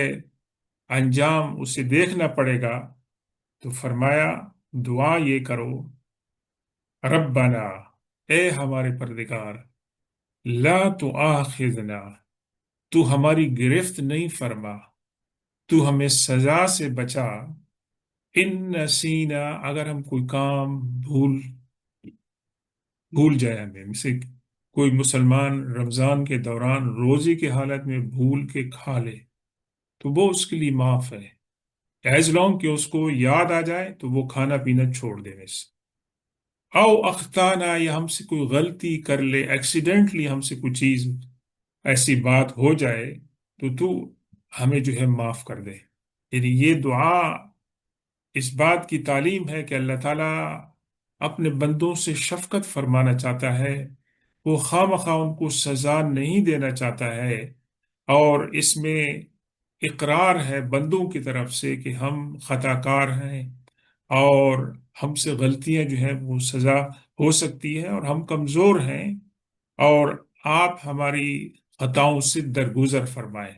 انجام اسے دیکھنا پڑے گا، تو فرمایا دعا یہ کرو، ربنا، اے ہمارے پروردگار، لا تؤاخذنا، تو ہماری گرفت نہیں فرما، تو ہمیں سزا سے بچا، ان نسینا، اگر ہم کوئی کام بھول جائے ہمیں، مثل کوئی مسلمان رمضان کے دوران روزے کی حالت میں بھول کے کھا لے تو وہ اس کے لیے معاف ہے، ایز لانگ کہ اس کو یاد آ جائے تو وہ کھانا پینا چھوڑ دینے سے۔ او اختانا، یا ہم سے کوئی غلطی کر لے، ایکسیڈنٹلی ہم سے کوئی چیز ایسی بات ہو جائے تو ہمیں جو ہے معاف کر دے۔ یعنی یہ دعا اس بات کی تعلیم ہے کہ اللہ تعالیٰ اپنے بندوں سے شفقت فرمانا چاہتا ہے، وہ خواہ مخواہ ان کو سزا نہیں دینا چاہتا ہے، اور اس میں اقرار ہے بندوں کی طرف سے کہ ہم خطا کار ہیں، اور ہم سے غلطیاں جو ہیں وہ سزا ہو سکتی ہے، اور ہم کمزور ہیں، اور آپ ہماری خطاؤں سے درگزر فرمائیں۔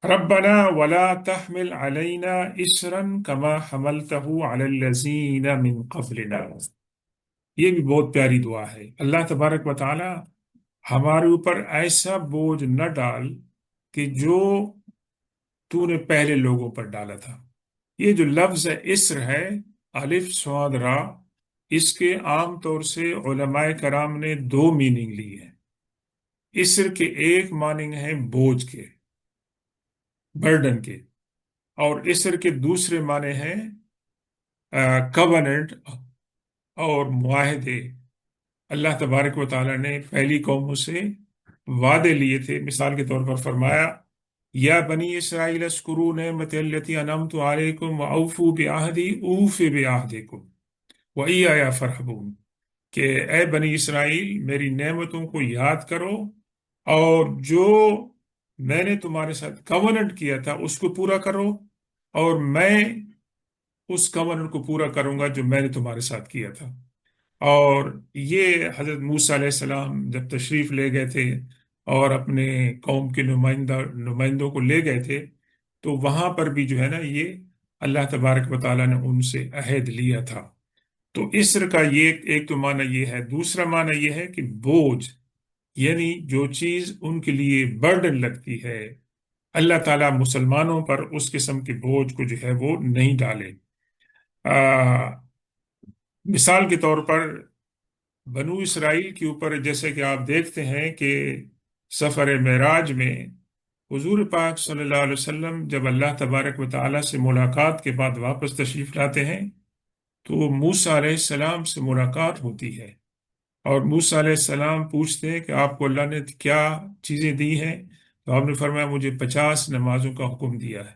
ربنا ولا تحمل علينا اسرا كما حملته على الذين من قبلنا، یہ بھی بہت پیاری دعا ہے۔ اللہ تبارک و تعالی ہمارے اوپر ایسا بوجھ نہ ڈال کہ جو تو نے پہلے لوگوں پر ڈالا تھا۔ یہ جو لفظ اسر ہے، الف صاد را، اس کے عام طور سے علماء کرام نے دو میننگ لی ہے۔ اسر کے ایک معنی ہے بوجھ کے، برڈن کے، اور اسر کے دوسرے معنی ہیں کوننٹ اور معاہدے۔ اللہ تبارک و تعالیٰ نے پہلی قوموں سے وعدے لیے تھے، مثال کے طور پر فرمایا یا بنی اسرائیل اذکروا نعمتی التی انعمت علیکم واوفوا بعہدی اوف بعہدکم وایایا فرحبون، کہ اے بنی اسرائیل میری نعمتوں کو یاد کرو، اور جو میں نے تمہارے ساتھ کوننٹ کیا تھا اس کو پورا کرو، اور میں اس کوننٹ کو پورا کروں گا جو میں نے تمہارے ساتھ کیا تھا۔ اور یہ حضرت موسیٰ علیہ السلام جب تشریف لے گئے تھے اور اپنے قوم کے نمائندوں کو لے گئے تھے، تو وہاں پر بھی جو ہے نا یہ اللہ تبارک و تعالیٰ نے ان سے عہد لیا تھا۔ تو اسر کا یہ ایک تو معنی یہ ہے، دوسرا معنی یہ ہے کہ بوجھ، یعنی جو چیز ان کے لیے برڈن لگتی ہے، اللہ تعالیٰ مسلمانوں پر اس قسم کے بوجھ کو جو ہے وہ نہیں ڈالے۔ آ، مثال کے طور پر بنو اسرائیل کے اوپر جیسے کہ آپ دیکھتے ہیں کہ سفر معراج میں حضور پاک صلی اللہ علیہ وسلم جب اللہ تبارک و تعالیٰ سے ملاقات کے بعد واپس تشریف لاتے ہیں تو موسیٰ علیہ السلام سے ملاقات ہوتی ہے، اور موسیٰ علیہ السلام پوچھتے ہیں کہ آپ کو اللہ نے کیا چیزیں دی ہیں؟ تو آپ نے فرمایا مجھے 50 نمازوں کا حکم دیا ہے۔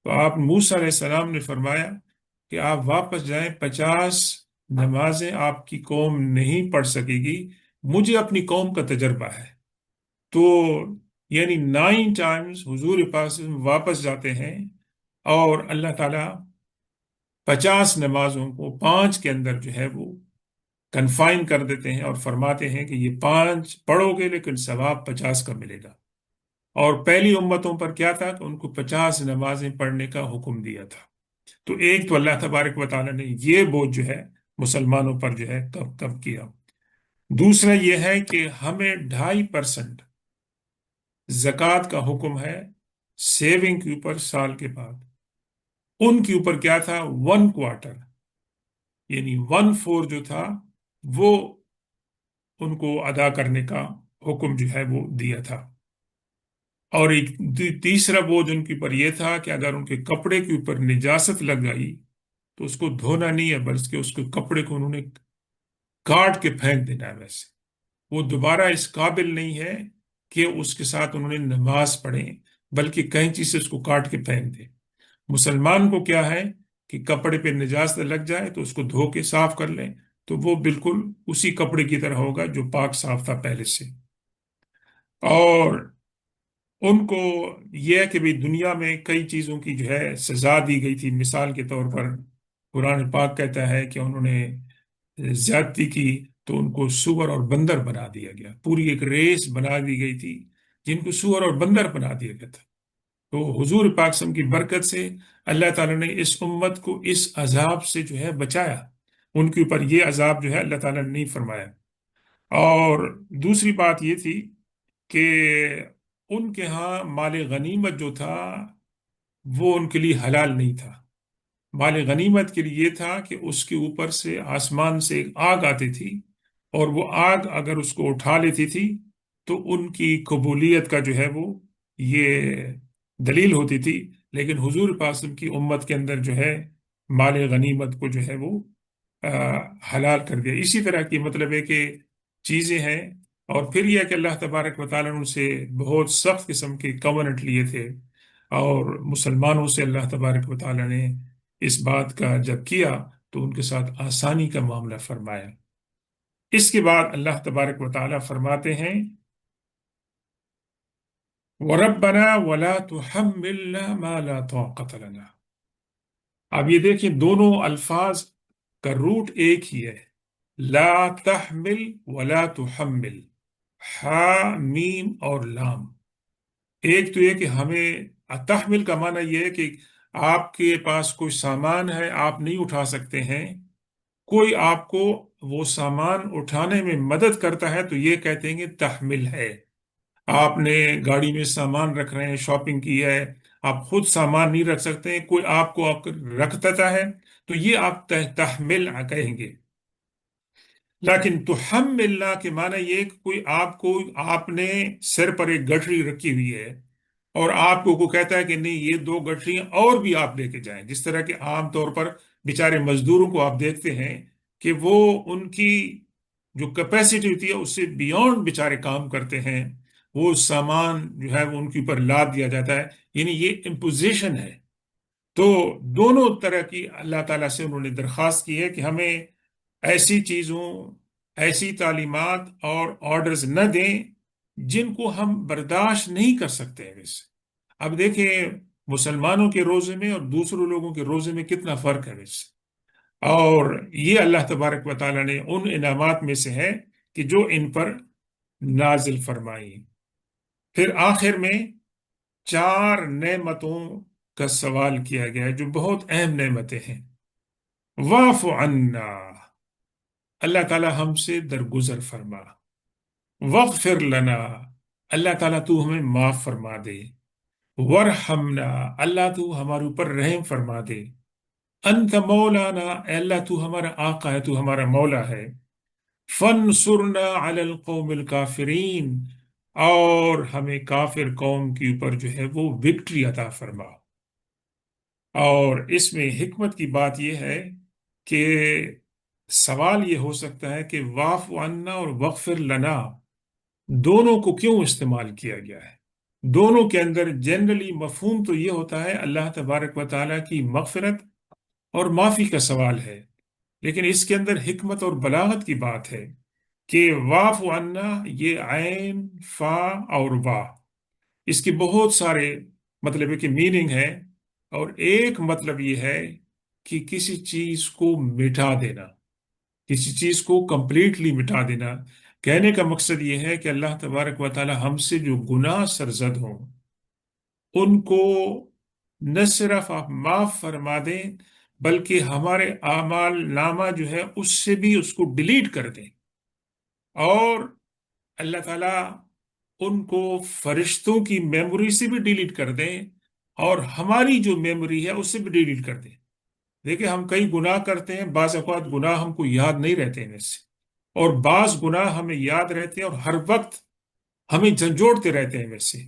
تو آپ موسیٰ علیہ السلام نے فرمایا کہ آپ واپس جائیں، 50 نمازیں آپ کی قوم نہیں پڑھ سکے گی، مجھے اپنی قوم کا تجربہ ہے۔ تو یعنی 9 ٹائمز حضور پاک صلی اللہ علیہ وسلم واپس جاتے ہیں، اور اللہ تعالیٰ 50 نمازوں کو 5 کے اندر جو ہے وہ کنفائن کر دیتے ہیں، اور فرماتے ہیں کہ یہ 5 پڑھو گے لیکن ثواب 50 کا ملے گا۔ اور پہلی امتوں پر کیا تھا کہ ان کو 50 نمازیں پڑھنے کا حکم دیا تھا۔ تو ایک تو اللہ تبارک و تعالیٰ نے یہ بوجھ جو ہے مسلمانوں پر جو ہے کب کب کیا۔ دوسرا یہ ہے کہ ہمیں 2.5% زکوٰۃ کا حکم ہے سیونگ کے اوپر سال کے بعد۔ ان کے اوپر کیا تھا؟ 1/4، یعنی 1/4 جو تھا وہ ان کو ادا کرنے کا حکم جو ہے وہ دیا تھا۔ اور ایک تیسرا بوجھ ان کے اوپر یہ تھا کہ اگر ان کے کپڑے کے اوپر نجاست لگ گئی تو اس کو دھونا نہیں ہے، بلکہ اس کے کپڑے کو انہوں نے کاٹ کے پھینک دینا ہے، ویسے وہ دوبارہ اس قابل نہیں ہے کہ اس کے ساتھ انہوں نے نماز پڑھیں، بلکہ کینچی سے اس کو کاٹ کے پھینک دیں۔ مسلمان کو کیا ہے کہ کپڑے پہ نجاست لگ جائے تو اس کو دھو کے صاف کر لیں، تو وہ بالکل اسی کپڑے کی طرح ہوگا جو پاک صاف تھا پہلے سے۔ اور ان کو یہ ہے کہ بھی دنیا میں کئی چیزوں کی جو ہے سزا دی گئی تھی۔ مثال کے طور پر قرآن پاک کہتا ہے کہ انہوں نے زیادتی کی تو ان کو سور اور بندر بنا دیا گیا، پوری ایک ریس بنا دی گئی تھی جن کو سور اور بندر بنا دیا گیا تھا۔ تو حضور پاک صلی اللہ علیہ وسلم کی برکت سے اللہ تعالیٰ نے اس امت کو اس عذاب سے جو ہے بچایا، ان کے اوپر یہ عذاب جو ہے اللہ تعالیٰ نے نہیں فرمایا۔ اور دوسری بات یہ تھی کہ ان کے ہاں مال غنیمت جو تھا وہ ان کے لیے حلال نہیں تھا۔ مال غنیمت کے لیے یہ تھا کہ اس کے اوپر سے آسمان سے ایک آگ آتی تھی، اور وہ آگ اگر اس کو اٹھا لیتی تھی تو ان کی قبولیت کا جو ہے وہ یہ دلیل ہوتی تھی۔ لیکن حضور پاک صلی اللہ علیہ وسلم کی امت کے اندر جو ہے مال غنیمت کو جو ہے وہ حلال کر دیا۔ اسی طرح کی مطلب ہے کہ چیزیں ہیں۔ اور پھر یہ کہ اللہ تبارک و تعالیٰ نے ان سے بہت سخت قسم کے کونٹ لیے تھے، اور مسلمانوں سے اللہ تبارک و تعالیٰ نے اس بات کا جب کیا تو ان کے ساتھ آسانی کا معاملہ فرمایا۔ اس کے بعد اللہ تبارک و تعالیٰ فرماتے ہیں وَرَبَّنَا وَلَا تُحَمِّلْنَا مَا لَا طَاقَةَ لَنَا۔ اب یہ دیکھیں دونوں الفاظ کا روٹ ایک ہی ہے، لا تحمل ولا تحمل، ہا میم اور لام۔ ایک تو یہ کہ ہمیں تحمل کا معنی یہ ہے کہ آپ کے پاس کوئی سامان ہے آپ نہیں اٹھا سکتے ہیں، کوئی آپ کو وہ سامان اٹھانے میں مدد کرتا ہے تو یہ کہتے ہیں کہ تحمل ہے۔ آپ نے گاڑی میں سامان رکھ رہے ہیں، شاپنگ کی ہے، آپ خود سامان نہیں رکھ سکتے ہیں، کوئی آپ کو رکھتا ہے تو یہ آپ تحمل کہیں گے۔ لیکن تحملنا کے معنی یہ کہ کوئی آپ کو، آپ نے سر پر ایک گٹھڑی رکھی ہوئی ہے اور آپ کو کہتا ہے کہ نہیں یہ 2 گٹھڑیاں اور بھی آپ لے کے جائیں، جس طرح کہ عام طور پر بیچارے مزدوروں کو آپ دیکھتے ہیں کہ وہ ان کی جو کیپیسٹی ہوتی ہے اس سے بیونڈ بیچارے کام کرتے ہیں، وہ سامان جو ہے وہ ان کے اوپر لاد دیا جاتا ہے، یعنی یہ امپوزیشن ہے۔ تو دونوں طرح کی اللہ تعالیٰ سے انہوں نے درخواست کی ہے کہ ہمیں ایسی چیزوں، ایسی تعلیمات اور آرڈرز نہ دیں جن کو ہم برداشت نہیں کر سکتے ہیں ویسے۔ اب دیکھیں مسلمانوں کے روزے میں اور دوسرے لوگوں کے روزے میں کتنا فرق ہے ویسے، اور یہ اللہ تبارک و تعالیٰ نے ان انعامات میں سے ہے کہ جو ان پر نازل فرمائی۔ پھر آخر میں 4 نعمتوں کا سوال کیا گیا ہے جو بہت اہم نعمتیں ہیں۔ واعف عنا، اللہ تعالیٰ ہم سے درگزر فرما۔ واغفر لنا، اللہ تعالیٰ تو ہمیں معاف فرما دے۔ ورحمنا، اللہ تو ہمارے اوپر رحم فرما دے، انت مولانا، اے اللہ تو ہمارا آقا ہے، تو ہمارا مولا ہے، فانصرنا علی القوم الکافرین، اور ہمیں کافر قوم کے اوپر جو ہے وہ وکٹری عطا فرما۔ اور اس میں حکمت کی بات یہ ہے کہ سوال یہ ہو سکتا ہے کہ واف عنا اور وغفر لنا دونوں کو کیوں استعمال کیا گیا ہے؟ دونوں کے اندر جنرلی مفہوم تو یہ ہوتا ہے اللہ تبارک و تعالیٰ کی مغفرت اور معافی کا سوال ہے، لیکن اس کے اندر حکمت اور بلاغت کی بات ہے کہ واف عنا، یہ عین فا اور وا، اس کے بہت سارے مطلب ہے کہ میننگ ہے، اور ایک مطلب یہ ہے کہ کسی چیز کو مٹا دینا، کسی چیز کو کمپلیٹلی مٹا دینا۔ کہنے کا مقصد یہ ہے کہ اللہ تبارک و تعالی ہم سے جو گناہ سرزد ہوں ان کو نہ صرف آپ معاف فرما دیں، بلکہ ہمارے اعمال نامہ جو ہے اس سے بھی اس کو ڈیلیٹ کر دیں، اور اللہ تعالیٰ ان کو فرشتوں کی میموری سے بھی ڈیلیٹ کر دیں، اور ہماری جو میموری ہے اس سے بھی ڈیلیٹ کر دیں۔ دیکھیں ہم کئی گناہ کرتے ہیں، بعض اوقات گناہ ہم کو یاد نہیں رہتے ہیں ویسے، اور بعض گناہ ہمیں یاد رہتے ہیں اور ہر وقت ہمیں جھنجھوڑتے رہتے ہیں ویسے۔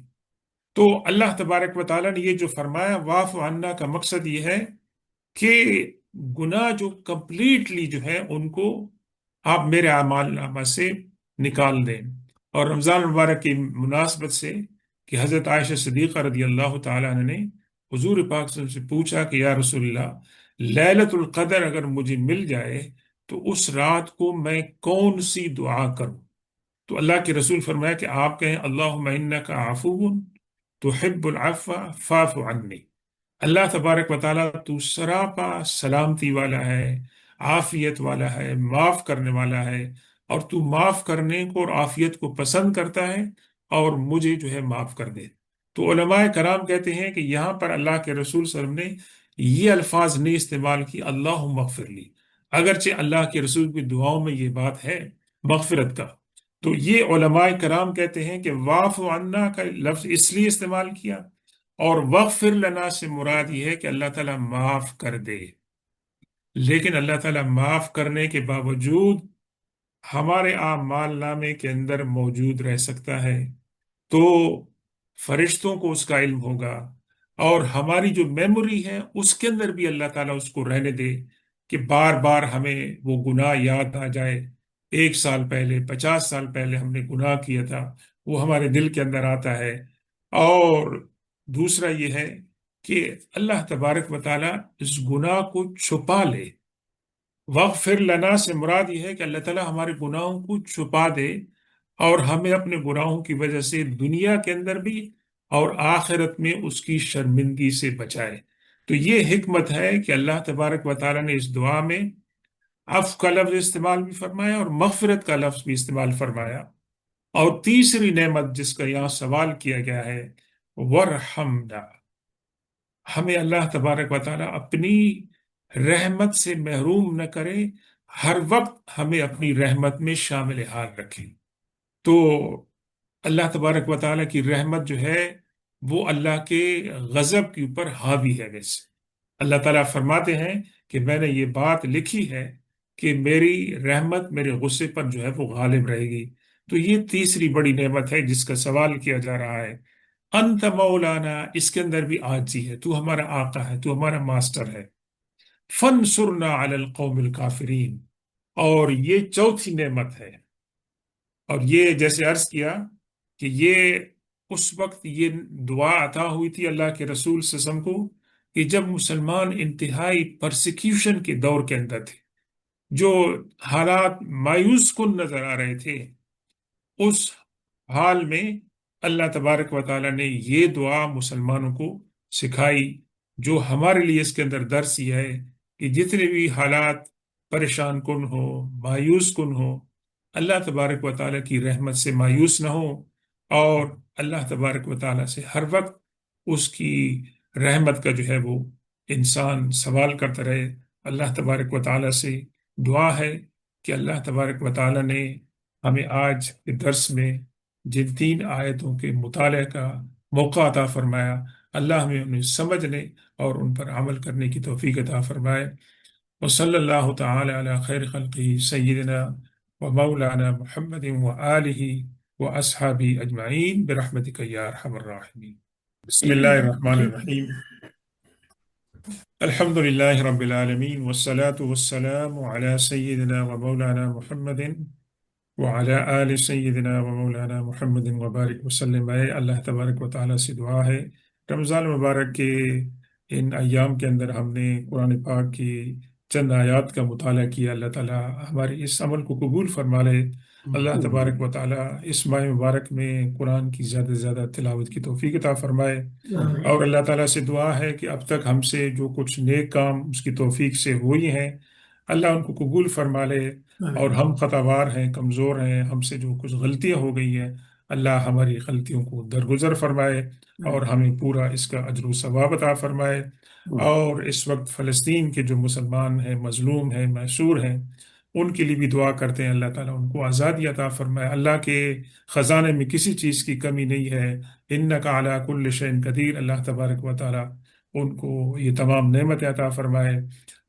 تو اللہ تبارک و تعالیٰ نے یہ جو فرمایا واف عنا کا مقصد یہ ہے کہ گناہ جو کمپلیٹلی جو ہے ان کو آپ میرے اعمال نامہ سے نکال دیں۔ اور رمضان المبارک کی مناسبت سے کہ حضرت عائشہ صدیقہ رضی اللہ تعالیٰ عنہ نے حضور پاک صلی اللہ علیہ وسلم سے پوچھا کہ یا رسول اللہ، لیلۃ القدر اگر مجھے مل جائے تو اس رات کو میں کون سی دعا کروں؟ تو اللہ کے رسول فرمایا کہ آپ کہیں اللہم انک عفو تحب العفو فاعف عنی، اللہ تبارک و تعالیٰ تو سراپا سلامتی والا ہے، عافیت والا ہے، معاف کرنے والا ہے، اور تو معاف کرنے کو اور عافیت کو پسند کرتا ہے، اور مجھے جو ہے معاف کر دے۔ تو علماء کرام کہتے ہیں کہ یہاں پر اللہ کے رسول صلی اللہ علیہ وسلم نے یہ الفاظ نہیں استعمال کی اللہم اغفر لی، اگرچہ اللہ کے رسول کی دعاؤں میں یہ بات ہے مغفرت کا۔ تو یہ علماء کرام کہتے ہیں کہ واف عنا کا لفظ اس لیے استعمال کیا، اور وغفر لنا سے مراد یہ ہے کہ اللہ تعالیٰ معاف کر دے، لیکن اللہ تعالیٰ معاف کرنے کے باوجود ہمارے اعمال نامے کے اندر موجود رہ سکتا ہے، تو فرشتوں کو اس کا علم ہوگا، اور ہماری جو میموری ہے اس کے اندر بھی اللہ تعالیٰ اس کو رہنے دے کہ بار بار ہمیں وہ گناہ یاد آ جائے، 1 سال پہلے 50 سال پہلے ہم نے گناہ کیا تھا وہ ہمارے دل کے اندر آتا ہے۔ اور دوسرا یہ ہے کہ اللہ تبارک و تعالیٰ اس گناہ کو چھپا لے۔ وغفر لنا سے مراد یہ ہے کہ اللہ تعالیٰ ہمارے گناہوں کو چھپا دے، اور ہمیں اپنے گناہوں کی وجہ سے دنیا کے اندر بھی اور آخرت میں اس کی شرمندگی سے بچائے۔ تو یہ حکمت ہے کہ اللہ تبارک و تعالیٰ نے اس دعا میں عفو کا لفظ استعمال بھی فرمایا اور مغفرت کا لفظ بھی استعمال فرمایا۔ اور تیسری نعمت جس کا یہاں سوال کیا گیا ہے ورحمنا، ہمیں اللہ تبارک و تعالیٰ اپنی رحمت سے محروم نہ کرے، ہر وقت ہمیں اپنی رحمت میں شامل حال رکھے۔ تو اللہ تبارک و تعالیٰ کی رحمت جو ہے وہ اللہ کے غضب کے اوپر حاوی ہے۔ ویسے اللہ تعالیٰ فرماتے ہیں کہ میں نے یہ بات لکھی ہے کہ میری رحمت میرے غصے پر جو ہے وہ غالب رہے گی۔ تو یہ تیسری بڑی نعمت ہے جس کا سوال کیا جا رہا ہے، انت مولانا، اس کے اندر بھی عاجزی ہے، تو ہمارا آقا ہے، تو ہمارا ماسٹر ہے، فانصرنا علی القوم الکافرین، اور یہ چوتھی نعمت ہے۔ اور یہ جیسے عرض کیا کہ یہ اس وقت یہ دعا عطا ہوئی تھی اللہ کے رسول صلی اللہ علیہ وسلم کو کہ جب مسلمان انتہائی پرسیکیوشن کے دور کے اندر تھے، جو حالات مایوس کن نظر آ رہے تھے، اس حال میں اللہ تبارک و تعالیٰ نے یہ دعا مسلمانوں کو سکھائی، جو ہمارے لیے اس کے اندر درس یہ ہے کہ جتنے بھی حالات پریشان کن ہو، مایوس کن ہو، اللہ تبارک و تعالیٰ کی رحمت سے مایوس نہ ہو، اور اللہ تبارک و تعالیٰ سے ہر وقت اس کی رحمت کا جو ہے وہ انسان سوال کرتا رہے۔ اللہ تبارک و تعالیٰ سے دعا ہے کہ اللہ تبارک و تعالیٰ نے ہمیں آج کے درس میں جن 3 آیتوں کے مطالعے کا موقع عطا فرمایا، اللہ ہمیں انہیں سمجھنے اور ان پر عمل کرنے کی توفیق عطا فرمائے۔ وصلی اللہ تعالی علی خیر خلقہ سیدنا و مولانا محمد و آلہ و اصحابہ اجمعین برحمتک یا ارحم الراحمین۔ بسم اللہ الرحمن الرحیم۔ الحمد للہ رب العالمین والصلاة والسلام علی سیدنا و مولانا محمد وعلی آل سیدنا و مولانا محمد وبارک وسلم۔ اے اللہ تبارک و تعالیٰ سے دعا ہے رمضان مبارک کے ان ایام کے اندر ہم نے قرآن پاک کی چند آیات کا مطالعہ کیا، اللہ تعالیٰ ہمارے اس عمل کو قبول فرما لے۔ اللہ تبارک و تعالیٰ اس ماہ مبارک میں قرآن کی زیادہ سے زیادہ تلاوت کی توفیق عطا فرمائے، اور اللہ تعالیٰ سے دعا ہے کہ اب تک ہم سے جو کچھ نیک کام اس کی توفیق سے ہوئی ہیں، اللہ ان کو قبول فرما لے، اور ہم خطاوار ہیں، کمزور ہیں، ہم سے جو کچھ غلطیاں ہو گئی ہیں، اللہ ہماری غلطیوں کو درگزر فرمائے اور ہمیں پورا اس کا اجر و ثواب عطا فرمائے۔ اور اس وقت فلسطین کے جو مسلمان ہیں، مظلوم ہیں، محصور ہیں، ان کے لیے بھی دعا کرتے ہیں اللہ تعالیٰ ان کو آزادی عطا فرمائے۔ اللہ کے خزانے میں کسی چیز کی کمی نہیں ہے، انک علی کل شیء قدیر۔ اللہ تبارک و تعالیٰ ان کو یہ تمام نعمت عطا فرمائے۔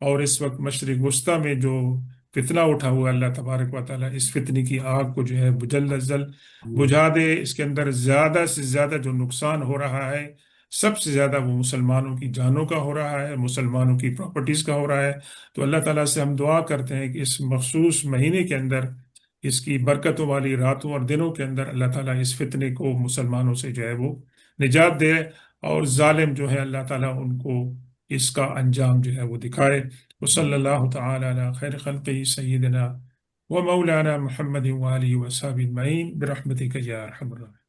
اور اس وقت مشرق وسطیٰ میں جو فتنہ اٹھا ہوا ہے، اللہ تبارک و تعالیٰ اس فتنے کی آگ کو جو ہے جلد از جلد بجھا دے۔ اس کے اندر زیادہ سے زیادہ جو نقصان ہو رہا ہے، سب سے زیادہ وہ مسلمانوں کی جانوں کا ہو رہا ہے، مسلمانوں کی پراپرٹیز کا ہو رہا ہے۔ تو اللہ تعالیٰ سے ہم دعا کرتے ہیں کہ اس مخصوص مہینے کے اندر، اس کی برکتوں والی راتوں اور دنوں کے اندر، اللہ تعالیٰ اس فتنے کو مسلمانوں سے جو ہے وہ نجات دے، اور ظالم جو ہے اللہ تعالیٰ ان کو اس کا انجام جو ہے وہ دکھائے۔ وصلی اللہ تعالی علی خیر خلقہ سیدنا و مولانا محمد وآلہ وصحبہ اجمعین برحمتک یا ارحم الراحمین۔